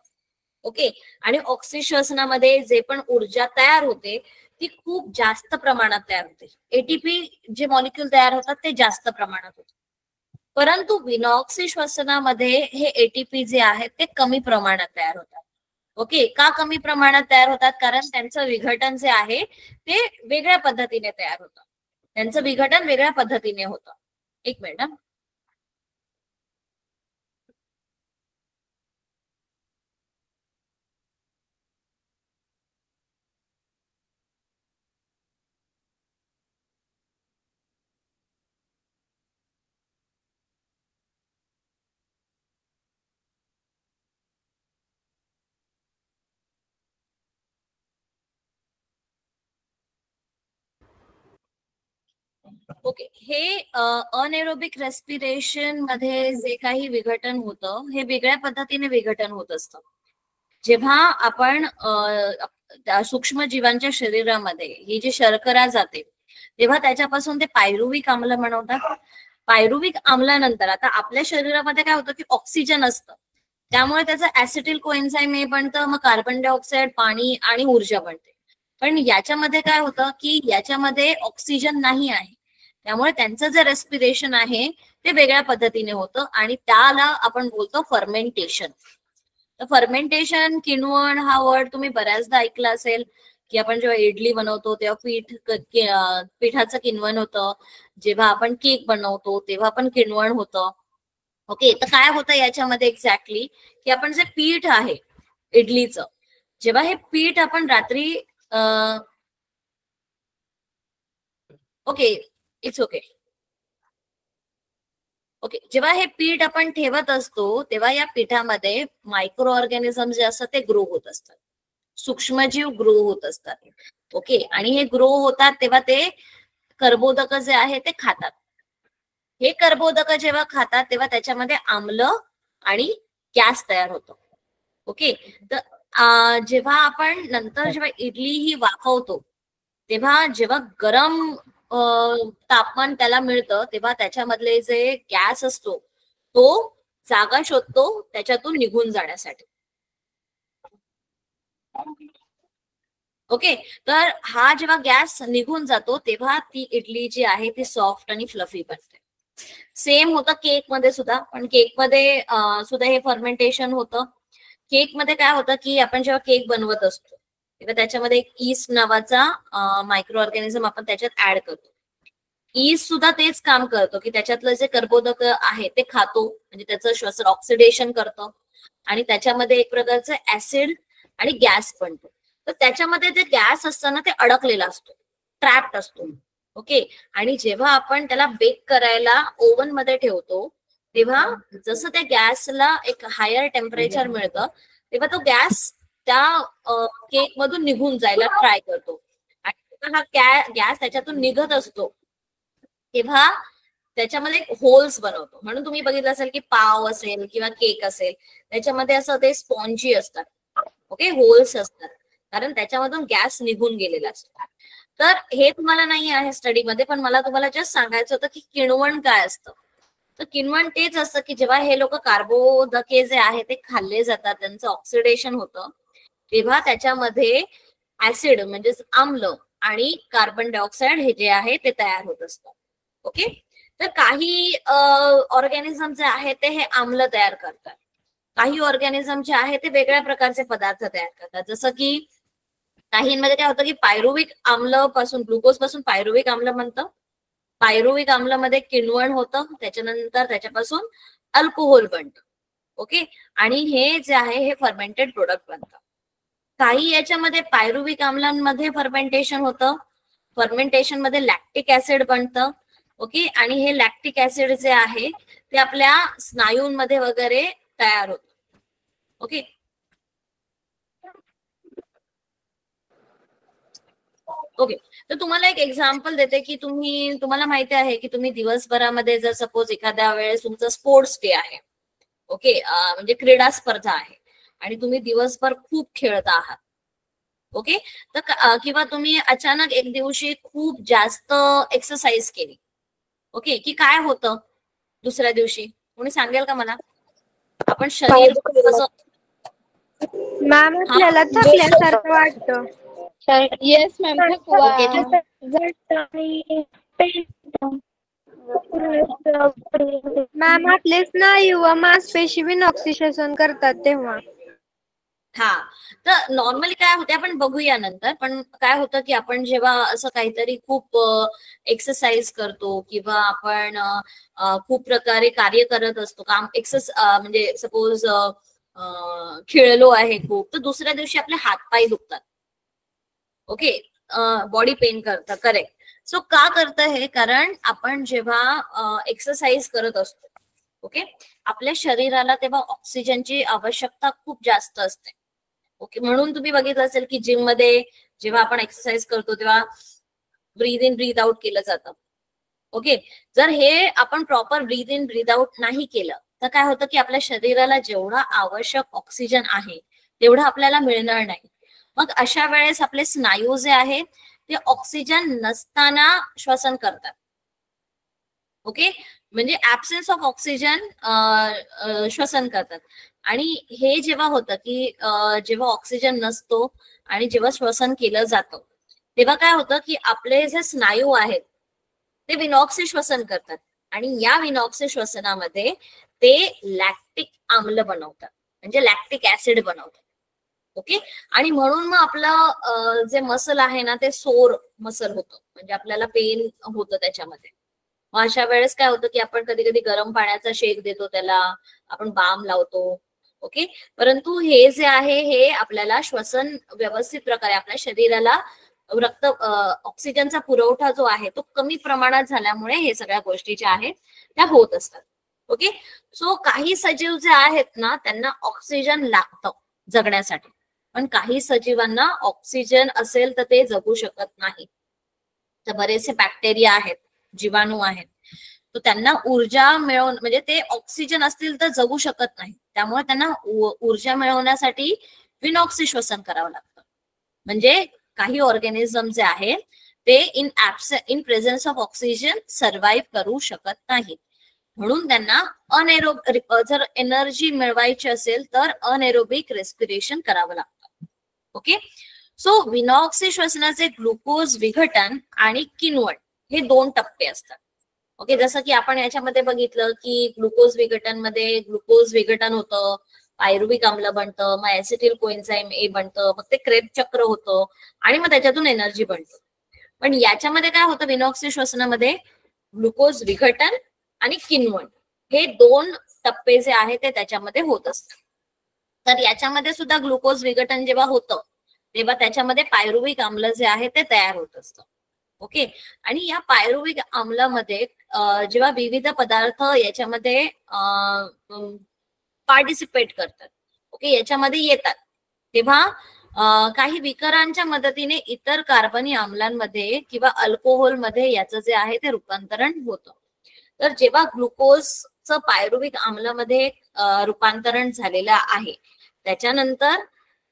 ओके. आणि ऑक्सिश्वसनामध्ये जे पण ऊर्जा तयार होते ती खूप जास्त प्रमाणात तयार होते. एटीपी जे मॉलिक्यूल तयार होतात ते जास्त प्रमाणात होते. परंतु विनॉक्सी श्वसनामध्ये हे एटीपी जे आहेत ते कमी प्रमाणात तयार होतात. ओके. का कमी प्रमाणात तयार होतात? कारण त्यांचं विघटन जे आहे ते वेगळ्या पद्धतीने तयार होतं. त्यांचं विघटन वेगळ्या पद्धतीने होतं. एक मिनिट. ओके. हे अनएरोबिक रेस्पिरेशन मध्ये जे काही विघटन होतं हे वेगळ्या पद्धतीने विघटन होत असतं. जेव्हा आपण सूक्ष्म जीवांच्या शरीरामध्ये ही जी शर्करा जाते तेव्हा त्याच्यापासून ते पायरुविक आम्ल बनवतात. पायरुविक आम्लानंतर आता आपल्या शरीरामध्ये काय होतं की ऑक्सिजन असतं, त्यामुळे त्याचं ऍसिटिल कोएन्झाइम हे बनतं, मग कार्बन डायऑक्साईड, पाणी आणि ऊर्जा बनते. पण याच्यामध्ये काय होतं की याच्यामध्ये ऑक्सिजन नाही आहे, त्यामुळे त्यांचं जे रेस्पिरेशन आहे ते वेगळ्या पद्धतीने होतं आणि त्याला आपण बोलतो फर्मेंटेशन. तर फर्मेंटेशन, किण्वन हा वर्ड तुम्ही बऱ्याचदा ऐकला असेल की आपण जेव्हा इडली बनवतो तेव्हा पिठाचं किण्वन होतं, जेव्हा आपण केक बनवतो तेव्हा पण किण्वन होतं. ओके. तर काय होतं याच्यामध्ये एक्झॅक्टली की आपण जे पीठ आहे इडलीचं, जेव्हा हे पीठ आपण रात्री ओके, इट्स ओके. ओके. जेव्हा हे पीठ आपण ठेवत असतो तेव्हा या पिठामध्ये मायक्रो ऑर्गॅनिझम जे असतात ते ग्रो होत असतात, सूक्ष्मजीव ग्रो होत असतात. ओके. आणि हे ग्रो होतात तेव्हा ते कर्बोदक जे आहे ते खातात. हे कर्बोदक जेव्हा खातात तेव्हा त्याच्यामध्ये आम्ल आणि गॅस तयार होतो. ओके. तर जेव्हा आपण नंतर जेव्हा इडली ही वाफवतो तेव्हा जेव्हा गरम तापमान त्याला मिळतं तेव्हा त्याच्यामधले जे गॅस असतो तो जागा शोधतो त्याच्यातून निघून जाण्यासाठी. ओके. तर हा जेव्हा गॅस निघून जातो तेव्हा ती इडली जी आहे ती सॉफ्ट आणि फ्लफी बनते. सेम होतं केक मध्ये सुद्धा, पण केक मध्ये सुद्धा हे फर्मेंटेशन होतं. केक मध्ये काय होतं की आपण जेव्हा केक बनवत असतो तेव्हा त्याच्यामध्ये एक ईस्ट नावाचा मायक्रो ऑर्गॅनिझम आपण त्याच्यात ऍड करतो. ईस्ट सुद्धा तेच काम करतो की त्याच्यातलं जे कर्बोदक आहे ते खातो, म्हणजे त्याचं श्वसन ऑक्सिडेशन करतं आणि त्याच्यामध्ये एक प्रकारचं ऍसिड आणि गॅस बनतो. तर त्याच्यामध्ये जे गॅस असतं ना ते अडकलेला असतो, ट्रॅप्ड असतो. ओके. आणि जेव्हा आपण त्याला बेक करायला ओव्हन मध्ये ठेवतो तेव्हा जसं त्या गॅसला एक हायर टेम्परेचर मिळतं तेव्हा तो गॅस त्या केक मधून निघून जायला ट्राय करतो. आणि हा गॅस त्याच्यातून निघत असतो तेव्हा त्याच्यामध्ये होल्स बनवतो. म्हणून तुम्ही बघितलं असेल की पाव असेल किंवा केक असेल त्याच्यामध्ये असं ते स्पॉन्जी असतात. ओके. होल्स असतात कारण त्याच्यामधून गॅस निघून गेलेला असतो. तर हे तुम्हाला नाही आहे स्टडीमध्ये, पण मला तुम्हाला जस्ट सांगायचं होतं की किण्वन काय असतं. तर किण्वन तेच असतं की जेव्हा हे लोक कार्बोदके जे आहे ते खाल्ले जातात, त्यांचं ऑक्सिडेशन होतं तेव्हा त्याच्यामध्ये ऍसिड म्हणजे आम्ल आणि कार्बन डायऑक्साईड हे जे आहे ते तयार होत असतं. ओके. तर काही ऑर्गॅनिझम जे आहे ते हे आम्ल तयार करतात, काही ऑर्गॅनिझम जे आहे ते वेगळ्या प्रकारचे पदार्थ तयार करतात. जसं की काहींमध्ये काय होतं की पायरुविक आम्ल पासून, ग्लुकोज पासून पायरुविक आम्ल बनतं. पायरुविक आम्लामध्ये किण्वन होतं, त्याच्यानंतर त्याच्यापासून अल्कोहोल बनतं. ओके. आणि हे जे आहे हे फर्मेंटेड प्रोडक्ट बनतं. काही याच्यामध्ये पायरुविक आम्लांमध्ये फर्मेंटेशन होतं, फर्मेंटेशन मध्ये लॅक्टिक ऍसिड बनतं. ओके. आणि हे लॅक्टिक ऍसिड जे आहे ते आपल्या स्नायूंमध्ये वगैरे तयार होतं. ओके. ओके. तर तुम्हाला एक एक्झाम्पल देते की तुम्हाला माहिती आहे की तुम्ही दिवसभरामध्ये जर सपोज एखाद्या वेळेस तुमचं स्पोर्ट्स डे आहे, ओके, म्हणजे क्रीडा स्पर्धा आहे आणि तुम्ही दिवसभर खूप खेळत आहात. ओके. तर किंवा तुम्ही अचानक एक दिवशी खूप जास्त एक्सरसाइज केली, ओके, की काय होतं दुसऱ्या दिवशी कोणी सांगेल का मला? आपण शरीर कसं मॅम आपल्याला थकल्यासारखं वाटतं. येस मॅम, थकवा. मॅम आपले स्नायू व मासपेशी विनॉक्सी श्वसन करतात तेव्हा. हा, तर नॉर्मली काय होते आपण बघूया नंतर. पण काय होतं की आपण जेव्हा असं काहीतरी खूप एक्सरसाइज करतो किंवा आपण खूप प्रकारे कार्य करत असतो, काम म्हणजे सपोज खेळलो आहे खूप, तर दुसऱ्या दिवशी आपले हातपाय दुखतात. ओके, बॉडी पेन करतं. करेक्ट. सो का करतं हे? कारण आपण जेव्हा एक्सरसाइज करत असतो, ओके, आपल्या शरीराला तेव्हा ऑक्सिजनची आवश्यकता खूप जास्त असते. ओके, म्हणून तुम्ही बघितलं असेल की जिम मध्ये जेव्हा आपण एक्सरसाइज करतो तेव्हा ब्रीद इन ब्रीद आउट केलं जातं. ओके, जर हे आपण proper breathe in breathe out नाही केलं तर काय होतं की आपल्या शरीराला जेवढा आवश्यक ऑक्सिजन आहे तेवढं आपल्याला मिळणार नाही. मग अशा वेळेस आपले स्नायू जे आहेत ते ऑक्सिजन नसताना श्वसन करतात. ओके, म्हणजे ऍब्सेन्स ऑफ ऑक्सिजन श्वसन करतात. आणि हे जेव्हा होतं की जेव्हा ऑक्सिजन नसतो आणि जेव्हा श्वसन केलं जातं तेव्हा काय होतं की आपले जे स्नायू आहेत ते विनॉक्सी श्वसन करतात आणि या विनॉक्सी श्वसनामध्ये ते लॅक्टिक आम्ल बनवतात, म्हणजे लॅक्टिक ऍसिड बनवतात. ओके, आणि म्हणून मग आपलं जे मसल आहे ना ते सोर मसल होतं, म्हणजे आपल्याला पेन होतं त्याच्यामध्ये. मग अशा वेळेस काय होतं की आपण कधी कधी गरम पाण्याचा शेक देतो, त्याला आपण बाम लावतो. ओके, परंतु हे जे आहे हे आपल्याला श्वसन व्यवस्थित प्रकारे आपल्या शरीराला रक्त ऑक्सिजनचा पुरवठा जो आहे तो कमी प्रमाणात झाल्यामुळे हे सगळ्या गोष्टी ज्या आहेत त्या होत असतात. ओके, सो काही सजीव जे आहेत ना त्यांना ऑक्सिजन लागतं जगण्यासाठी, पण काही सजीवांना ऑक्सिजन असेल तर ते जगू शकत नाही. तर बरेचसे बॅक्टेरिया आहेत, जीवाणू आहेत, तर त्यांना ऊर्जा मिळवून, म्हणजे ते ऑक्सिजन असतील तर जगू शकत नाही, त्यामुळे त्यांना ऊर्जा मिळवण्यासाठी विनॉक्सी श्वसन करावं लागतं. म्हणजे काही ऑर्गॅनिझम जे आहेत ते in presence of oxygen survive करू शकत नाहीत, म्हणून त्यांना जर एनर्जी मिळवायची असेल तर अनएरोबिक रेस्पिरेशन करावं लागतं. ओके, सो विनॉक्सी श्वसनाचे ग्लुकोज विघटन आणि किण्वन हे 2 टप्पे असतात. ओके, जसं की आपण याच्यामध्ये बघितलं की ग्लुकोज विघटन मध्ये ग्लुकोज विघटन होतं, पायरुविक आम्ल बनतं, मग ऍसिटिल कोएन्झाइम ए बनतं, मग ते क्रेब चक्र होतं आणि मग त्याच्यातून एनर्जी बनतं. पण याच्यामध्ये काय होतं, विनॉक्सी श्वसनामध्ये ग्लुकोज विघटन आणि किण्वन हे 2 टप्पे जे आहेत ते त्याच्यामध्ये होत असतात. तर याच्यामध्ये सुद्धा ग्लुकोज विघटन जेव्हा होतं तेव्हा त्याच्यामध्ये पायरुविक आम्ल जे आहे ते तयार होत असतं. ओके, आणि या पायरुविक आम्लामध्ये जेव्हा विविध पदार्थ याच्यामध्ये पार्टिसिपेट करतात, ओके, याच्यामध्ये येतात, तेव्हा काही विकरांच्या मदतीने इतर कार्बनी आम्लांमध्ये किंवा अल्कोहोलमध्ये याचं जे आहे ते रूपांतरण होतं. तर जेव्हा ग्लुकोजचं पायरुविक आम्लामध्ये रूपांतरण झालेलं आहे त्याच्यानंतर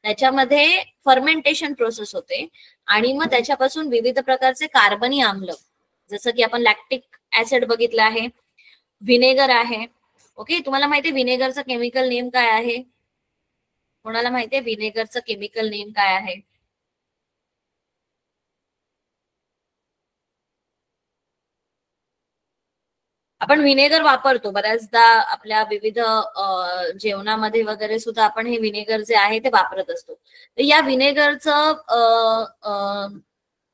त्याच्यामध्ये फर्मेंटेशन प्रोसेस होते आणि मग त्याच्यापासून विविध प्रकारचे कार्बनी आम्ल, जसं की आपण लॅक्टिक ऍसिड बघितलं आहे, व्हिनेगर आहे. ओके, तुम्हाला माहितीये व्हिनेगरचं केमिकल नेम काय आहे? कोणाला माहितीये व्हिनेगरचं केमिकल नेम काय आहे? आपण व्हिनेगर वापरतो बऱ्याचदा आपल्या विविध जेवणामध्ये वगैरे सुद्धा आपण हे व्हिनेगर जे आहे ते वापरत असतो. तर या व्हिनेगरचं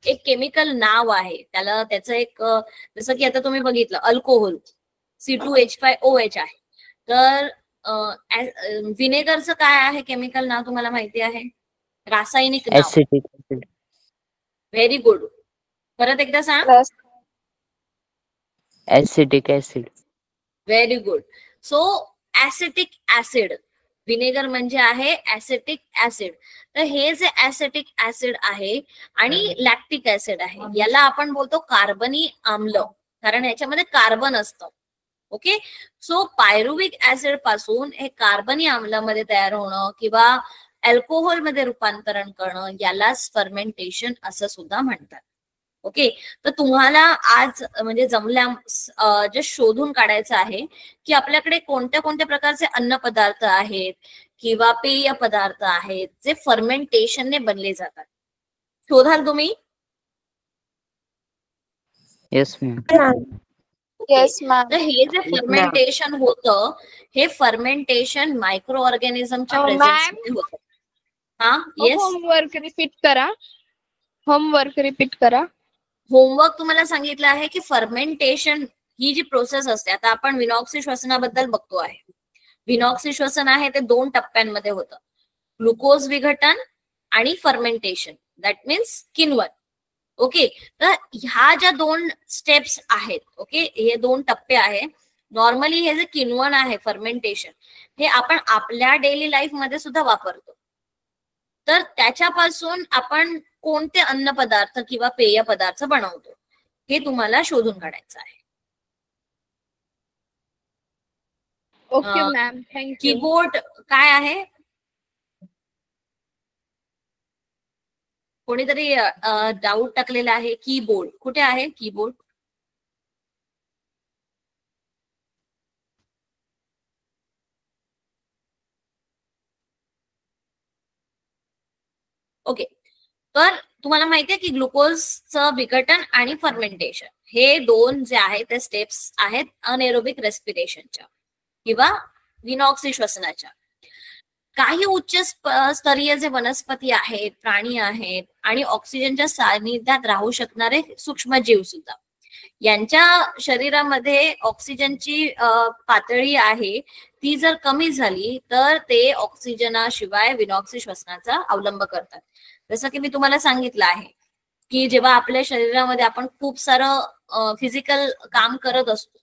एक केमिकल नाव आहे, त्याचं एक जसं की आता तुम्ही बघितलं अल्कोहोल C2H5OH आहे. तर व्हिनेगरचं काय आहे केमिकल नाव तुम्हाला माहिती आहे? रासायनिक नाव. Acetic acid. Very good. परत एकदा सांग. Acetic acid. Very good. So acetic acid, vinegar म्हणजे आहे ऍसिटिक ऍसिड. तर हे जे ऍसिटिक ऍसिड आहे आणि लॅक्टिक ऍसिड आहे याला आपण बोलतो कार्बनी आम्ल, कारण याच्यामध्ये कार्बन असतं. ओके, सो पायरुविक ऍसिड पासून हे कार्बनी आम्लामध्ये तयार होणं किंवा अल्कोहोल मध्ये रूपांतरण करणं यालाच फर्मेंटेशन असं सुद्धा म्हणतात. ओके, तर तुम्हाला आज म्हणजे जे शोधून काढायचं आहे की आपल्याकडे कोणत्या कोणत्या प्रकारचे अन्न पदार्थ आहेत किंवा पेय पदार्थ आहेत जे फर्मेंटेशनने बनले जातात. शोधाल तुम्ही? Yes ma'am. Yes ma'am. तर हे जे फर्मेंटेशन होतं, हे फर्मेंटेशन मायक्रो ऑर्गॅनिझमच्या प्रेझेन्स मध्ये होतं. हा, येस. होमवर्क रिपीट करा. होमवर्क तुम्हाला सांगितलं आहे की फर्मेंटेशन ही जी प्रोसेस असते, आता आपण विनॉक्सी श्वसनाबद्दल बघतो आहे. विनॉक्सी श्वसन आहे ते 2 टप्प्यांमध्ये होतं, ग्लुकोज विघटन आणि फर्मेंटेशन, दॅट मीन्स किण्वन. ओके, तर ह्या ज्या 2 स्टेप्स आहेत, ओके, हे 2 टप्पे आहे. नॉर्मली हे जे किण्वन आहे, फर्मेंटेशन, हे आपण आपल्या डेली लाईफ मध्ये सुद्धा वापरतो. तर त्याच्यापासून आपण कोणते अन्न पदार्थ किंवा पेय पदार्थ बनवतो हे तुम्हाला शोधून काढायचं आहे. Okay ma'am, thank you. कीबोर्ड काय आहे? कोणीतरी डाऊट टाकलेला आहे. कीबोर्ड कुठे आहे? Keyboard okay. तर तुम्हाला माहितीये की ग्लुकोजचं विघटन आणि फर्मेंटेशन हे 2 जे आहेत ते स्टेप्स आहेत अनएरोबिक रेस्पिरेशनच्या किंवा विनॉक्सी श्वसनाच्या. काही उच्च स्तरीय जे वनस्पती आहेत, प्राणी आहेत आणि ऑक्सिजनच्या सानिध्यात राहू शकणारे सूक्ष्मजीव सुद्धा, यांच्या शरीरामध्ये ऑक्सिजनची पातळी आहे ती जर कमी झाली तर ते ऑक्सिजनाशिवाय विनॉक्सी श्वसनाचा अवलंब करतात. जसं की मी तुम्हाला सांगितलं आहे की जेव्हा आपल्या शरीरामध्ये आपण खूप सारं फिजिकल काम करत असतो,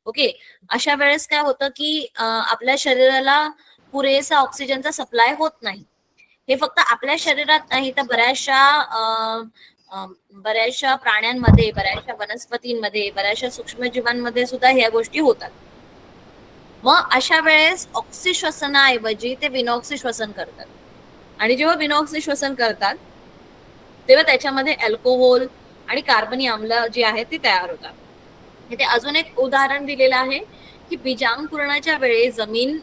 ओके, अशा वेळेस काय होतं की आपल्या शरीराला पुरेसा ऑक्सिजनचा सप्लाय होत नाही. हे फक्त आपल्या शरीरात नाही तर बऱ्याचशा प्राण्यांमध्ये, बऱ्याचशा वनस्पतींमध्ये, बऱ्याचशा सूक्ष्मजीवांमध्ये सुद्धा ह्या गोष्टी होतात. मग अशा वेळेस ऑक्सी श्वसनाऐवजी ते विनॉक्सी श्वसन करतात. आणि जेव्हा विनॉक्सी श्वसन करतात तेव्हा त्याच्यामध्ये अल्कोहोल आणि कार्बनी आम्ल जे आहे ते तयार होतात. इथे अजून एक उदाहरण दिलेलं आहे की बीजांकुरणाच्या वेळी जमीन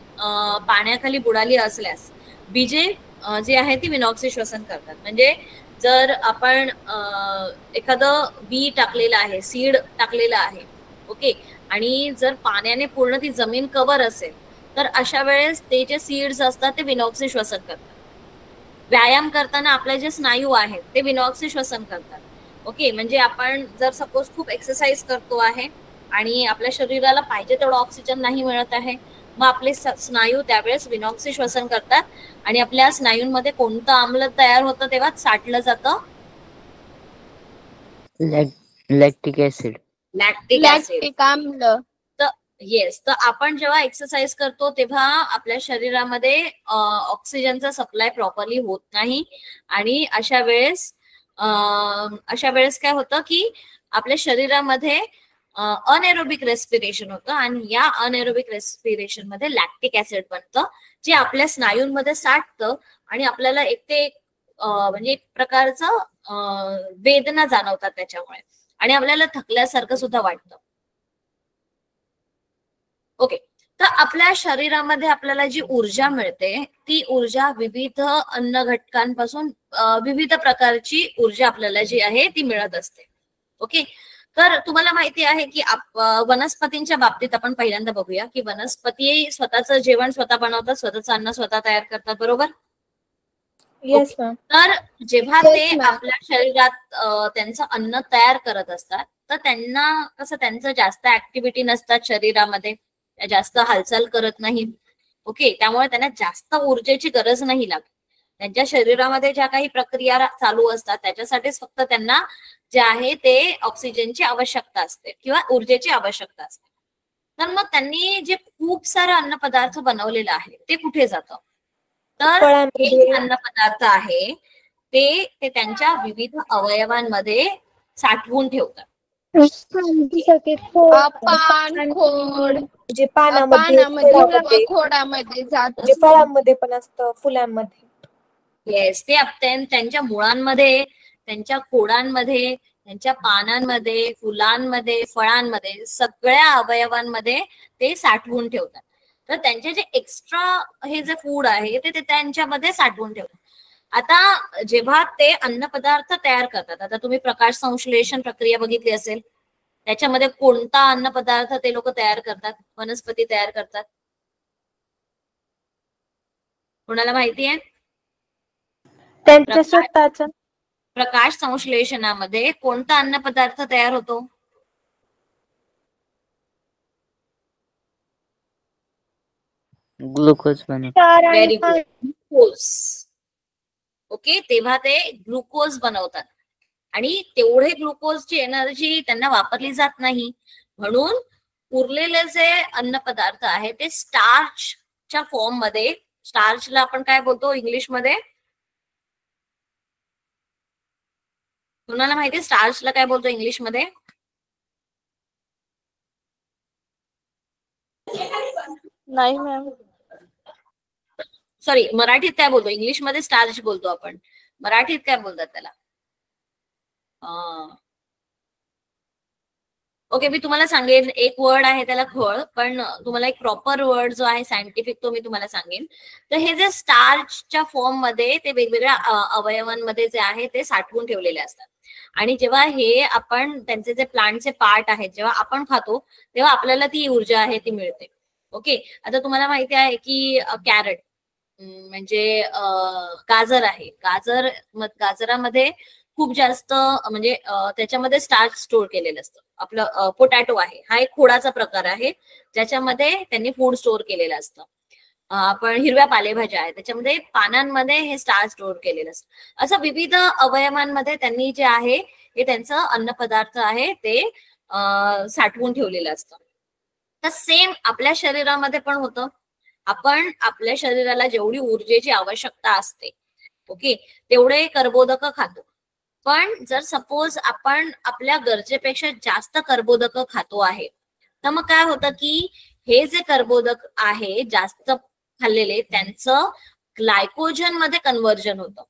पाण्याखाली बुडाली असल्यास बीजे जी आहे ती विनॉक्सी श्वसन करतात. म्हणजे जर आपण एखादं बी टाकलेलं आहे, सीड टाकलेलं आहे, ओके, आणि जर पाण्याने पूर्ण ती जमीन कव्हर असेल तर अशा वेळेस ते जे सीड्स असतात ते विनॉक्सी श्वसन करतात. व्यायाम करताना आपले जे स्नायू आहेत ते विनॉक्सी श्वसन करतात. ओके, म्हणजे आपण जर सपोज खूप एक्सरसाइज करतो आहे आणि आपल्या शरीराला पाहिजे तेवढं ऑक्सिजन नाही मिळत आहे, मग आपले स्नायू त्यावेळेस विनॉक्सी श्वसन करतात आणि आपल्या स्नायूंमध्ये कोणतं आम्ल तयार होतं तेव्हा साठलं जातं? Lactic acid. लॅक्टिक आम्ल. येस, तर आपण जेव्हा एक्सरसाइज करतो तेव्हा आपल्या शरीरामध्ये ऑक्सिजनचा सप्लाय प्रॉपरली होत नाही आणि अशा वेळेस काय होतं की आपल्या शरीरामध्ये अनएरोबिक रेस्पिरेशन होतं आणि या अनएरोबिक रेस्पिरेशन मध्ये लॅक्टिक ऍसिड बनतं जे आपल्या स्नायूंमध्ये साठतं आणि आपल्याला म्हणजे एक प्रकारचं वेदना जाणवतात त्याच्यामुळे आणि आपल्याला थकल्यासारखं सुद्धा वाटतं. ओके, तर आपल्या शरीरामध्ये आपल्याला जी ऊर्जा मिळते ती ऊर्जा विविध अन्न घटकांपासून विविध प्रकारची ऊर्जा आपल्याला जी आहे ती मिळत असते. ओके, तर तुम्हाला माहिती आहे की वनस्पतींच्या बाबतीत आपण पहिल्यांदा बघूया की वनस्पती स्वतःचं जेवण स्वतः बनवतात, स्वतःचं अन्न स्वतः तयार करतात, बरोबर? Yes ma'am. तर जेव्हा ते आपल्या शरीरात त्यांचं अन्न तयार करत असतात तर त्यांना कसं त्यांचं जास्त ऍक्टिव्हिटी नसतात शरीरामध्ये, जास्त हालचाल करत नाहीत. ओके, त्यामुळे त्यांना जास्त ऊर्जेची गरज नाही लागत. त्यांच्या शरीरामध्ये ज्या काही प्रक्रिया चालू असतात त्याच्यासाठीच फक्त त्यांना जे आहे ते ऑक्सिजनची आवश्यकता असते किंवा ऊर्जेची आवश्यकता असते. तर मग त्यांनी जे खूप सारं अन्नपदार्थ बनवलेलं आहे ते कुठे जातं? तर हे अन्नपदार्थ आहे ते त्यांच्या विविध अवयवांमध्ये साठवून ठेवतात. जे पानामध्ये, खोडामध्ये जात, जे फळांमध्ये पण असतं, फुलांमध्ये. येस, ते त्यांच्या मुळांमध्ये, त्यांच्या खोडांमध्ये, त्यांच्या पानांमध्ये, फुलांमध्ये, फळांमध्ये, सगळ्या अवयवांमध्ये ते साठवून ठेवतात. तर त्यांचे जे एक्स्ट्रा हे जे फूड आहे ते त्यांच्यामध्ये साठवून ठेवतात. आता जेव्हा ते अन्नपदार्थ तयार करतात, आता तुम्ही प्रकाश संश्लेषण प्रक्रिया बघितली असेल, त्याच्यामध्ये कोणता अन्नपदार्थ ते लोक तयार करतात, वनस्पती तयार करतात, कोणाला माहिती आहे? त्यांच्या स्वतःच प्रकाश संश्लेषणामध्ये कोणता अन्नपदार्थ तयार होतो? ग्लुकोज बनेल. Very good, glucose. ओके, तेव्हा ते ग्लुकोज बनवतात आणि तेवढे ग्लुकोजची एनर्जी त्यांना वापरली जात नाही, म्हणून उरलेले जे अन्नपदार्थ आहे ते स्टार्चच्या फॉर्म मध्ये, स्टार्चला आपण काय बोलतो इंग्लिशमध्ये, तुम्हाला माहिती आहे स्टार्चला काय बोलतो इंग्लिशमध्ये? नाही मॅम. सॉरी, मराठीत काय बोलतो? इंग्लिशमध्ये स्टार्च बोलतो आपण, मराठीत काय बोलतात त्याला? ओके, मी तुम्हाला सांगेन, एक वर्ड आहे त्याला खळ, पण तुम्हाला एक प्रॉपर वर्ड जो आहे सायंटिफिक तो मी तुम्हाला सांगेन. तर हे जे स्टार्चच्या फॉर्म मध्ये ते वेगवेगळ्या अवयवांमध्ये जे आहे ते साठवून ठेवलेले असतात आणि जेव्हा हे आपण त्यांचे जे प्लांटचे पार्ट आहेत जेव्हा आपण खातो तेव्हा आपल्याला ती ऊर्जा आहे ती मिळते. ओके, आता तुम्हाला माहिती आहे की कॅरट म्हणजे गाजर आहे, गाजरामध्ये खूप जास्त म्हणजे त्याच्यामध्ये स्टार्च स्टोअर केलेलं असतं. आपलं पोटॅटो आहे, हा एक खोडाचा प्रकार आहे ज्याच्यामध्ये त्यांनी फूड स्टोअर केलेलं असतं. आपण हिरव्या पालेभाज्या आहेत त्याच्यामध्ये पानांमध्ये हे स्टार्च स्टोअर केलेलं असतं. असं विविध अवयवांमध्ये त्यांनी जे आहे हे त्यांचं अन्नपदार्थ आहे ते साठवून ठेवलेलं असतं. तर सेम आपल्या शरीरामध्ये पण होतं. आपण आपल्या शरीराला जेवढी ऊर्जेची आवश्यकता असते ओके तेवढे कर्बोदक खातो, पण जर सपोज आपण आपल्या गरजेपेक्षा जास्त कर्बोदक खातो आहे तर मग काय होतं की हे जे कर्बोदक आहे जास्त खाल्लेले त्यांचं ग्लायकोजन मध्ये कन्व्हर्जन होतं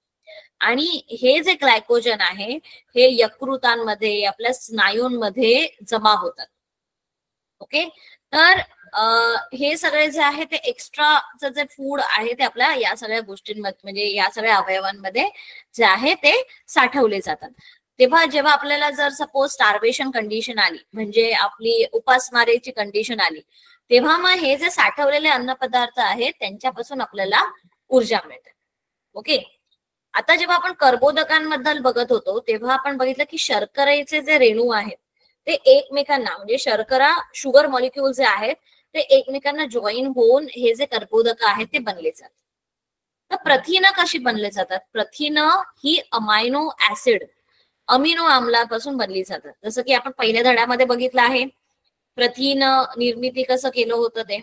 आणि हे जे ग्लायकोजन आहे हे यकृतांमध्ये आपल्या स्नायूंमध्ये जमा होतात. ओके, तर हे सगळे जे आहे ते एक्स्ट्राचं जे फूड आहे ते आपल्या या सगळ्या गोष्टींमध्ये म्हणजे या सगळ्या अवयवांमध्ये जे आहे ते साठवले जातात. तेव्हा जेव्हा आपल्याला जर सपोज स्टार्वेशन कंडिशन आली म्हणजे आपली उपासमारीची कंडिशन आली तेव्हा मग हे जे साठवलेले अन्नपदार्थ आहेत त्यांच्यापासून आपल्याला ऊर्जा मिळते. ओके, आता जेव्हा आपण कर्बोदकांबद्दल बघत होतो तेव्हा आपण बघितलं की शर्करेचे जे रेणू आहेत ते एकमेकांना म्हणजे शर्करा शुगर मॉलिक्यूल जे आहेत ते एकमेकांना जॉईन होऊन हे जे कर्बोदक आहेत ते बनले जातात. तर प्रथिनं कशी बनले जातात? प्रथिनं ही अमायनो ऍसिड अमिनो आम्लापासून बनली जातात. जसं की आपण पहिल्या धड्यामध्ये बघितलं आहे प्रथिन निर्मिती कसं केलं होतं ते.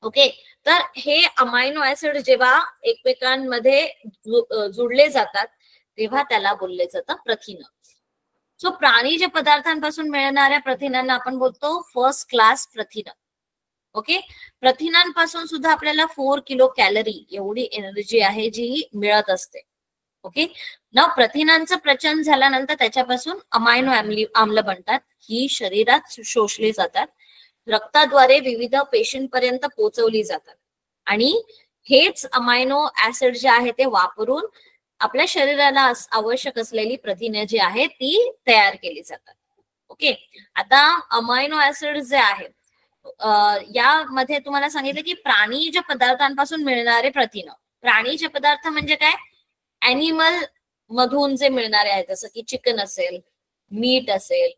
ओके, तर हे अमायनो ऍसिड जेव्हा एकमेकांमध्ये जुडले जातात तेव्हा त्याला बोलले जातं प्रथिन. सो प्राणीच्या पदार्थांपासून मिळणाऱ्या प्रथिनांना आपण बोलतो फर्स्ट क्लास प्रथिन. ओके, प्रथिनांपासून सुद्धा आपल्याला 4 किलो कॅलरी एवढी एनर्जी आहे जी मिळत असते. ओके, ना प्रथिनांचं प्रचन झाल्यानंतर त्याच्यापासून अमायनो आम्ल बनतात, ही शरीरात शोषली जातात, रक्ताद्वारे विविध पेशींपर्यंत पोहोचवली जातात आणि हेच अमायनो ऍसिड जे आहे ते वापरून आपल्या शरीराला आवश्यक असलेली प्रथिने जी आहेत ती तयार केली जातात. ओके, आता अमायनो ऍसिड जे आहेत यामध्ये तुम्हाला सांगितलं की प्राणीच्या पदार्थांपासून मिळणारे प्रथिन. प्राणीचे पदार्थ म्हणजे काय? ॲनिमल मधून जे मिळणारे आहेत जसं की चिकन असेल, मीट असेल,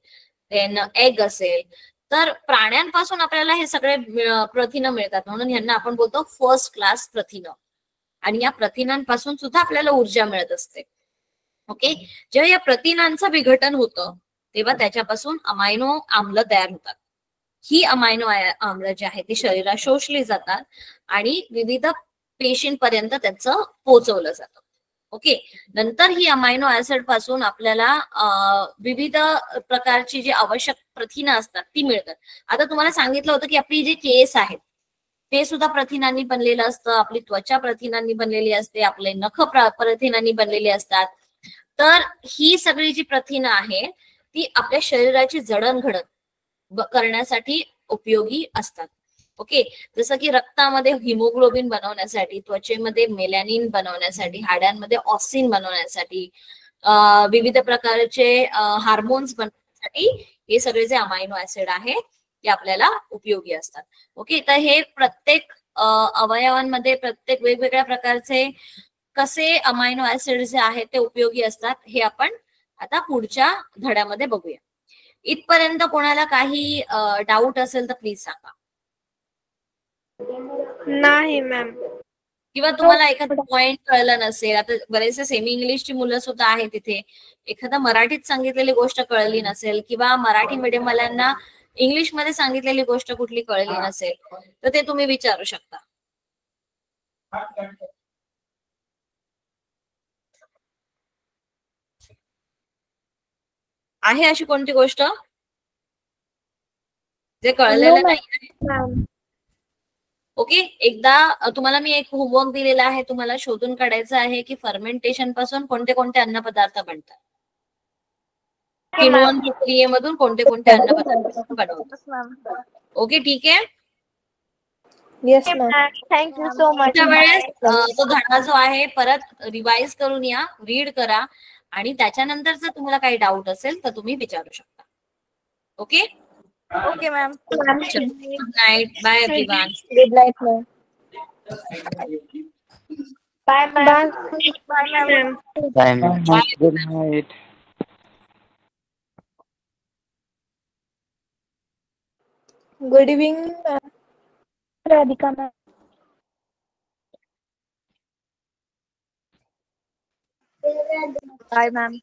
देन एग असेल, तर प्राण्यांपासून आपल्याला हे सगळे प्रथिन मिळतात म्हणून यांना आपण बोलतो फर्स्ट क्लास प्रथिन आणि या प्रथिनांपासून सुद्धा आपल्याला ऊर्जा मिळत असते. ओके, जेव्हा या प्रथिनांचं विघटन होतं तेव्हा त्याच्यापासून अमायनो आम्ल तयार होतात. ही अमायनो आम्ल जी आहे ती शरीरात शोषली जातात आणि विविध पेशींपर्यंत त्याचं पोहोचवलं जातं. ओके, नंतर ही अमायनो ऍसिड पासून आपल्याला विविध प्रकारची जी आवश्यक प्रथिनं असतात ती मिळतात. आता तुम्हाला सांगितलं होतं की आपली जी केस आहेत ते सुद्धा प्रथिनांनी बनलेलं असतं, आपली त्वचा प्रथिनांनी बनलेली असते, आपले नख प्रथिनांनी बनलेली असतात. तर ही सगळी जी प्रथिनं आहे ती आपल्या शरीराची जडणघडण करण्यासाठी उपयोगी असतात. ओके, जसं की रक्तामध्ये हिमोग्लोबिन बनवण्यासाठी, त्वचेमध्ये मेलॅनिन बनवण्यासाठी, हाडांमध्ये ऑसिन बनवण्यासाठी, विविध प्रकारचे हार्मोन्स बनवण्यासाठी हे सगळे जे अमायनो ऍसिड आहे ते आपल्याला उपयोगी असतात. ओके, तर हे प्रत्येक अवयवांमध्ये प्रत्येक वेगवेगळ्या प्रकारचे कसे अमायनो ऍसिड जे आहेत ते उपयोगी असतात हे आपण आता पुढच्या धड्यामध्ये बघूया. इथपर्यंत कोणाला काही डाऊट असेल तर प्लीज सांगा, नाही मॅम. किंवा तुम्हाला एखादा पॉइंट कळलं नसेल. आता बरेचसे सेमी इंग्लिशची मुलं सुद्धा आहेत तिथे, एखादा मराठीत सांगितलेली गोष्ट कळली नसेल किंवा मराठी मीडियम वाल्यांना इंग्लिश मध्ये सांगितलेली गोष्ट कुठली कळली नसेल तर ते तुम्ही विचारू शकता. आहे अशी कोणती गोष्ट जे कळलेलं नाही? ओके, एकदा तुम्हाला मी एक होमवर्क दिलेला आहे, तुम्हाला शोधून काढायचं आहे की फर्मेंटेशन पासून कोणते कोणते अन्नपदार्थ बनतात, किण्वन प्रक्रियेमधून कोणते कोणते अन्नपदार्थ बनवतात. ओके, ठीक आहे. Yes ma'am. Thank you so much. त्यावेळेस तो धडा जो आहे परत रिवाइज करून या, रीड करा आणि त्याच्यानंतर जर तुम्हाला काही डाऊट असेल तर तुम्ही विचारू शकता. Okay, okay ma'am. Good night, bye everyone. Good night ma'am. Bye bye. Bye ma'am. Bye, ma'am. Good night. Good evening. Radhika ma'am. Bye ma'am.